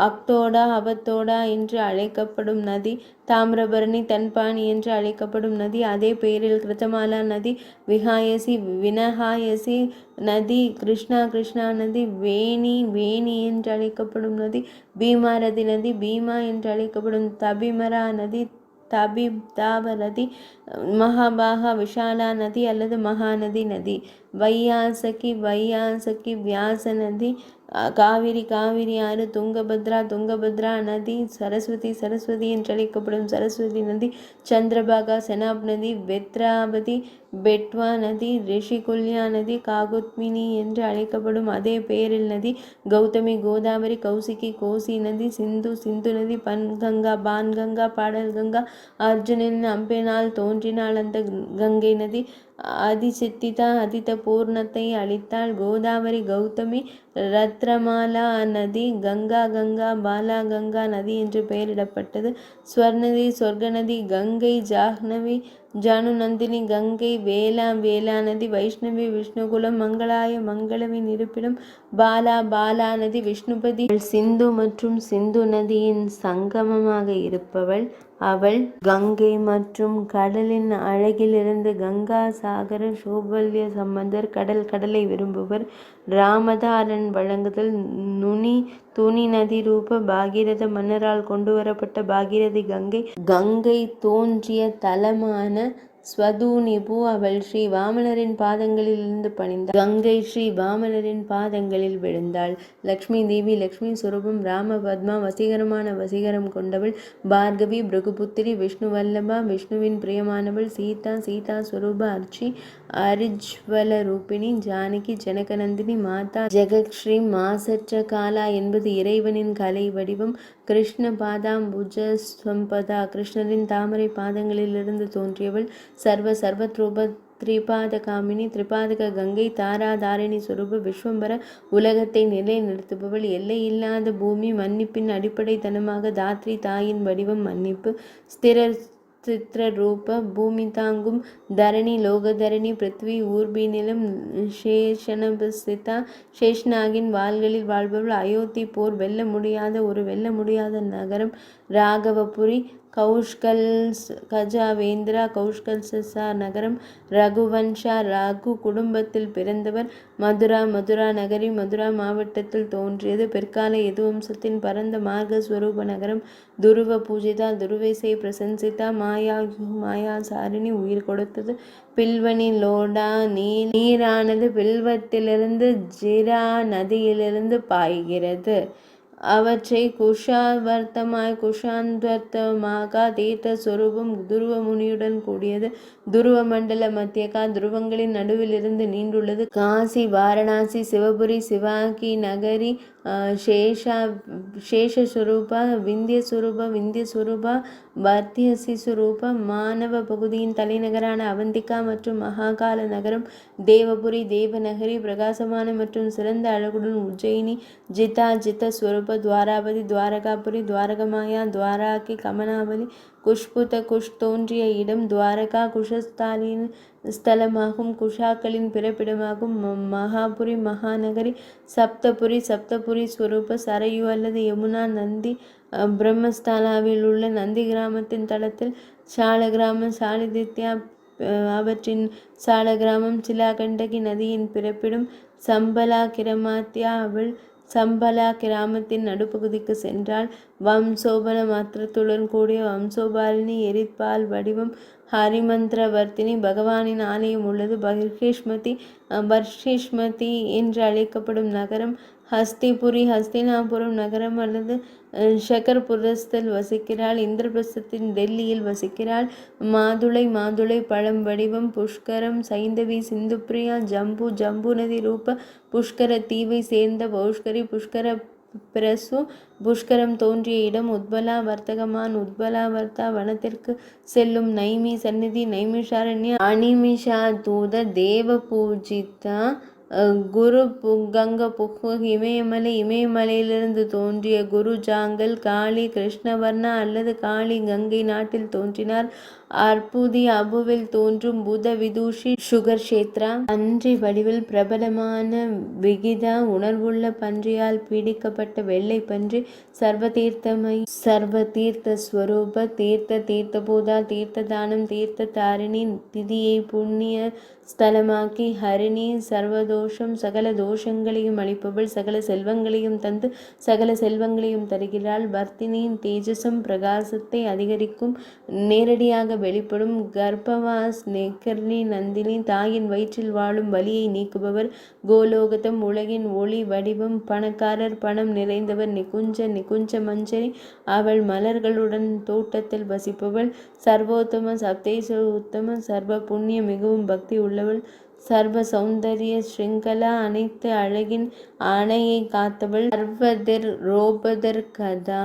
அக்தோடா அவத்தோடா என்று அழைக்கப்படும் நதி. தாமிரபரணி தன்பாணி என்று அழைக்கப்படும் நதி. அதே பெயரில் கிருத்தமாலா நதி. வினஹாயசி நதி. கிருஷ்ணா நதி. வேணி என்று அழைக்கப்படும் நதி. பீமாரதி நதி. பீமா என்று அழைக்கப்படும் தபிமரா நதி. தாவரதி. மகாபாகா விஷாலா நதி அல்லது மகாநதி நதி. வையாசகி வியாச நதி. காவிரி ஆறு. துங்கபத்ரா நதி. சரஸ்வதி என்று அழைக்கப்படும் சரஸ்வதி நதி. சந்திரபாகா செனாப் நதி. வெத்ராவதி பெட்வா நதி. ரிஷிகுல்யா நதி. காகுத்மினி என்று அழைக்கப்படும் அதே பெயரில் நதி. கௌதமி கோதாவரி. கௌசிகி கோசி நதி. சிந்து நதி. பான்கங்கா பாடல் கங்கா. அர்ஜுனன் அம்பினால் தோன்றினாள் அந்த கங்கை நதி. அதிசித்திதா அதித பூர்ணத்தை அளித்தாள் கோதாவரி. கௌதமி ரத்ரமாலா நதி. கங்கா பாலா கங்கா நதி என்று பெயரிடப்பட்டது. ஸ்வர்ணதி சொர்க்க நதி. கங்கை ஜாஹ்னவி ஜானு நந்தினி. கங்கை வேலா நதி. வைஷ்ணவி விஷ்ணுகுலம். மங்களாய மங்களவின் இருப்பிடம். பாலா நதி. விஷ்ணுபதி. சிந்து மற்றும் சிந்து நதியின் சங்கமமாக இருப்பவள். அவள் கங்கை மற்றும் கடலின் அழகிலிருந்து கங்கா சாகர சோபல்ய சம்பந்தர். கடலை விரும்புவர். ராமதாரன் வழங்குதல். துணி நதி ரூப பாகீரத மன்னரால் கொண்டு வரப்பட்ட பாகீரதி கங்கை தோன்றிய தலமான ஸ்வதூனிபு. அவள் ஸ்ரீ வாமனரின் பாதங்களில் இருந்து பணிந்தாள். கங்கை ஸ்ரீ வாமனரின் பாதங்களில் விழுந்தாள். லக்ஷ்மி தேவி லக்ஷ்மி சுரூபம். ராம பத்மா வசீகரமான வசீகரம் கொண்டவள். பார்கவி பிருகுபுத்திரி. விஷ்ணு வல்லபா விஷ்ணுவின் பிரியமானவள். சீதா ஸ்வரூப அர்ச்சி அரிஜ்வல ரூபிணி. ஜானகி ஜனகநந்தினி மாதா. ஜெகத்ஸ்ரீ மாசற்ற காலா என்பது இறைவனின் கலை வடிவம். கிருஷ்ண பாதாம்புஜ சம்பதா கிருஷ்ணரின் தாமரை பாதங்களிலிருந்து தோன்றியவள். சர்வத்ரூப திரிபாத காமினி. திரிபாதக கங்கை. தாரிணி சுரூப. விஸ்வம்பர உலகத்தை நிலைநிறுத்துபவள். எல்லை இல்லாத பூமி. மன்னிப்பின் அடிப்படை தனமாக தாத்ரி தாயின் வடிவம் மன்னிப்பு. சித்திர ரூப பூமி தாங்கும் தரணி. லோகதரணி. பிருத்வி ஊர்பி நிலம். சேஷனபஸ்திதா சேஷ்நாகின் வாள்களில் வாழ்பவள். அயோத்தி போர் வெல்ல முடியாத நகரம். ராகவபுரி. கௌஷ்கல்ஸ் கஜாவேந்திரா கௌஷ்கல்சா நகரம் ரகுவன்ஷா ரகு குடும்பத்தில் பிறந்தவர். மதுரா நகரி மதுரா மாவட்டத்தில் தோன்றியது. பிற்கால யதுவம்சத்தின் பரந்த மார்க்க ஸ்வரூப நகரம். துருவ பூஜிதா துருவேசை பிரசன்சிதா மாயா சாரிணி உயிர் கொடுத்தது. பில்வனி லோடா நீரானது பில்வத்திலிருந்து ஜிரா நதியிலிருந்து பாய்கிறது. அவற்றை குஷாந்தர்த்தமாக தீர்த்த சுரூபம் துருவ முனியுடன் கூடியது. துருவ மண்டல மத்தியகா துருவங்களின் நடுவிலிருந்து நீண்டுள்ளது. காசி வாரணாசி சிவபுரி சிவாகி நகரி சேஷஸ்வரூபா விந்தியஸ்வரூபா பர்த்தியசி சுரூபா மானவ பகுதியின் தலைநகரான அவந்திகா மற்றும் மகாகால நகரம். தேவபுரி தேவநகரி பிரகாசமான மற்றும் சிறந்த அழகுடன். உஜ்ஜயினி ஜித ஸ்வரூப துவாராபதி துவாரகாபுரி துவாரகமாயா துவாராகி கமனாவலி குஷ்புத குஷ் தோன்றிய இடம். துவாரகா குஷஸ்தாலின் ஸ்தலமாகும். குஷாக்களின் பிறப்பிடமாகும். மகாபுரி மகாநகரி. சப்தபுரி ஸ்வரூப சரையு அல்லது யமுனா நந்தி பிரம்மஸ்தாலாவில் உள்ள நந்தி கிராமத்தின் தளத்தில். சாலகிராமம் சாலிதித்யா அவற்றின் சாலகிராமம். சிலாகண்டகி நதியின் பிறப்பிடம். சம்பலா கிரமாத்யா அவள் சம்பலா கிராமத்தின் நடுப்பகுதிக்கு சென்றாள். வம்சோபன மாத்திரத்துடன் கூடிய வம்சோபாலினி எரித்பால் வடிவம். ஹரிமந்திரவர்த்தினி பகவானின் ஆலயம் உள்ளது. பர்ஷிஷ்மதி என்று அழைக்கப்படும் நகரம். ஹஸ்தினாபுரம் நகரம் அல்லது ஷகர்புரஸ்தில் வசிக்கிறாள். இந்திரபிரஸ்தத்தின் டெல்லியில் வசிக்கிறாள். மாதுளை பழம் வடிவம். புஷ்கரம் சைந்தவி சிந்துப்ரியா ஜம்பு நதி ரூப. புஷ்கர தீவை சேர்ந்த பௌஷ்கரி. புஷ்கர பிரசு புஷ்கரம் தோன்றிய இடம். உத்பலா வர்த்தகமான் உத்பலாவர்த்தா வனத்திற்கு செல்லும். நைமி சந்நிதி நைமிஷாரண்ய அனிமிஷா தூத தேவ பூஜிதா குரு கங்க புகு இமயமலையிலிருந்து தோன்றிய குரு ஜாங்கல். காளி கிருஷ்ணவர்ணா அல்லது காளி கங்கை நாட்டில் தோன்றினார். அற்புதி அபுவில் தோன்றும் புத விதூஷி சுகர்ஷேத்ரா. பன்றி வடிவில் பிரபலமான விகிதா உணர்வுள்ள பன்றியால் பீடிக்கப்பட்ட வெள்ளை பன்றி. சர்வதீர்த்த ஸ்வரூப தீர்த்தபூதா தீர்த்த தானம் தீர்த்த தாரிணி. திதியை புண்ணிய ஸ்தலமாக்கி ஹரிணி. சர்வதோஷம் சகல தோஷங்களையும் அளிப்பவள். சகல செல்வங்களையும் தந்து சகல செல்வங்களையும் தருகிறாள். வர்த்தினியின் தேஜசம் பிரகாசத்தை அதிகரிக்கும். நேரடியாக வெளிப்படும். கர்ப்பவாஸ் நெக்கர்ணி நந்தினி. தாயின் வயிற்றில் வாழும் வலியை நீக்குபவர். கோலோகதம் உலகின் ஒளி வடிவம். பணக்காரர் பணம் நிறைந்தவர். நிகுஞ்ச மஞ்சரி அவள் மலர்களுடன் தோட்டத்தில் வசிப்பவள். சர்வோத்தம சப்தேச உத்தம சர்வ புண்ணிய மிகவும் பக்தி உள்ளவள். சர்வ சௌந்தரிய ஸ்ருங்கலா அனைத்து அழகின் அணையை காத்தவள். ரோபதர் கதா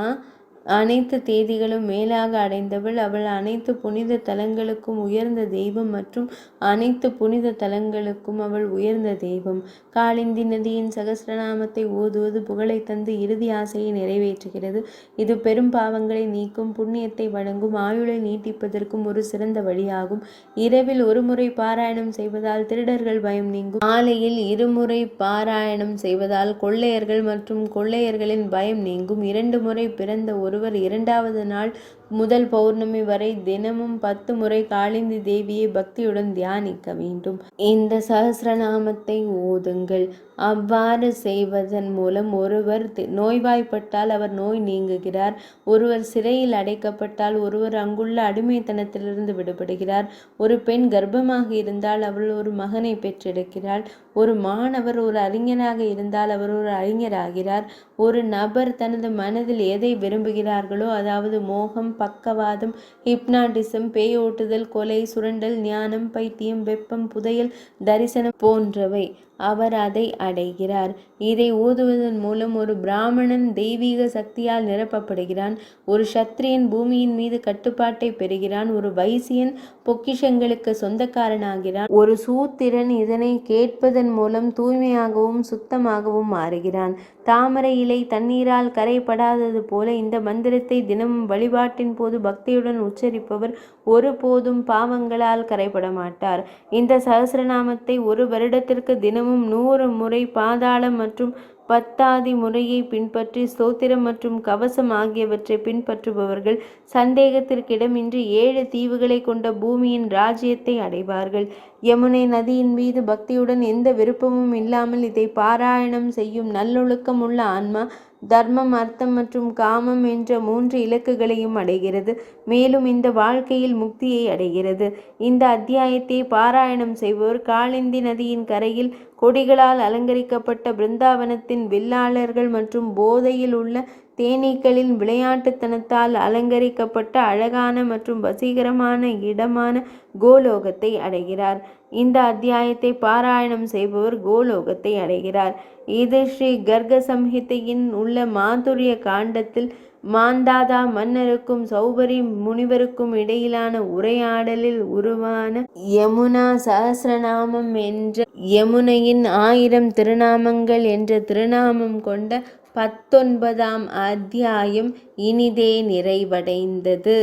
அனைத்து தேதிகளும் மேலாக அடைந்தவள். அவள் அனைத்து புனித தலங்களுக்கும் உயர்ந்த தெய்வம் மற்றும் அனைத்து புனித தலங்களுக்கும் அவள் உயர்ந்த தெய்வம். காளிந்தி நதியின் சகஸ்ரநாமத்தை ஓதுவது புகழை தந்து இறுதி ஆசையை நிறைவேற்றுகிறது. இது பெரும் பாவங்களை நீக்கும். புண்ணியத்தை வழங்கும். ஆயுளை நீட்டிப்பதற்கும் ஒரு சிறந்த வழியாகும். இரவில் ஒருமுறை பாராயணம் செய்வதால் திருடர்கள் பயம் நீங்கும். மாலையில் இருமுறை பாராயணம் செய்வதால் கொள்ளையர்கள் மற்றும் கொள்ளையர்களின் பயம் நீங்கும். 2 முறை பிறந்த ஒருவர் இரண்டாவது நாள் முதல் பௌர்ணமி வரை தினமும் 10 முறை காளிந்தி தேவியை பக்தியுடன் தியானிக்க வேண்டும். இந்த சஹஸ்ரநாமத்தை ஓதுங்கள். அவ்வாறு செய்வதன் மூலம் ஒருவர் நோய்வாய்ப்பட்டால் அவர் நோய் நீங்குகிறார். ஒருவர் சிறையில் அடைக்கப்பட்டால் ஒருவர் அங்குள்ள அடிமைத்தனத்திலிருந்து விடுபடுகிறார். ஒரு பெண் கர்ப்பமாக இருந்தால் அவள் ஒரு மகனை பெற்றெடுக்கிறாள். ஒரு மாணவர் ஒரு அறிஞராக இருந்தால் அவர் ஒரு அறிஞராகிறார். ஒரு நபர் தனது மனதில் எதை விரும்புகிறார்களோ, அதாவது மோகம், பக்கவாதம், ஹிப்னாட்டிசம், பேயோட்டுதல், கொலை, சுரண்டல், ஞானம், பைத்தியம், வெப்பம், புதையல், தரிசனம் போன்றவை, அவர் அதை அடைகிறார். இதை ஓதுவதன் மூலம் ஒரு பிராமணன் தெய்வீக சக்தியால் நிரப்பப்படுகிறான். ஒரு சத்திரியன் பூமியின் மீது கட்டுப்பாட்டை பெறுகிறான். ஒரு வைசியன் பொக்கிஷங்களுக்கு சொந்தக்காரனாகிறான். ஒரு சூத்திரன் இதனை கேட்பதன் மூலம் தூய்மையாகவும் சுத்தமாகவும் மாறுகிறான். தாமரை இலை தண்ணீரால் கரைப்படாதது போல இந்த மந்திரத்தை தினமும் வழிபாட்டின் போது பக்தியுடன் உச்சரிப்பவர் ஒருபோதும் பாவங்களால் கரைப்பட மாட்டார். இந்த சஹஸ்ரநாமத்தை ஒரு வருடத்திற்கு தினமும் 100 முறை பாதாளம் மற்றும் பத்தாதி முறையை பின்பற்றி ஸ்தோத்திரம் மற்றும் கவசம் ஆகியவற்றை பின்பற்றுபவர்கள் சந்தேகத்திற்கிடமின்றி 7 தீவுகளை கொண்ட பூமியின் ராஜ்யத்தை அடைவார்கள். யமுனை நதியின் மீது பக்தியுடன் எந்த விருப்பமும் இல்லாமல் இதை பாராயணம் செய்யும் நல்லொழுக்கம் உள்ள ஆன்மா தர்மம், அர்த்தம் மற்றும் காமம் என்ற 3 இலக்குகளையும் அடைகிறது. மேலும் இந்த வாழ்க்கையில் முக்தியை அடைகிறது. இந்த அத்தியாயத்தை பாராயணம் செய்பவர் காளிந்தி நதியின் கரையில் கொடிகளால் அலங்கரிக்கப்பட்ட பிருந்தாவனத்தின் வில்லாளர்கள் மற்றும் போதையில் உள்ள தேனீக்களின் விளையாட்டுத்தனத்தால் அலங்கரிக்கப்பட்ட அழகான மற்றும் வசீகரமான இடமான கோலோகத்தை அடைகிறார். இந்த அத்தியாயத்தை பாராயணம் செய்பவர் கோலோகத்தை அடைகிறார். இது ஸ்ரீ கர்க சம்ஹிதையின் உள்ள மாதுரிய காண்டத்தில் மாந்தாதா மன்னருக்கும் சௌபரி முனிவருக்கும் இடையிலான உரையாடலில் உருவான யமுனா சஹஸ்ரநாமம் என்ற யமுனையின் 1000 திருநாமங்கள் என்ற திருநாமம் கொண்ட 19ஆம் அத்தியாயம் இனிதே நிறைவடைந்தது.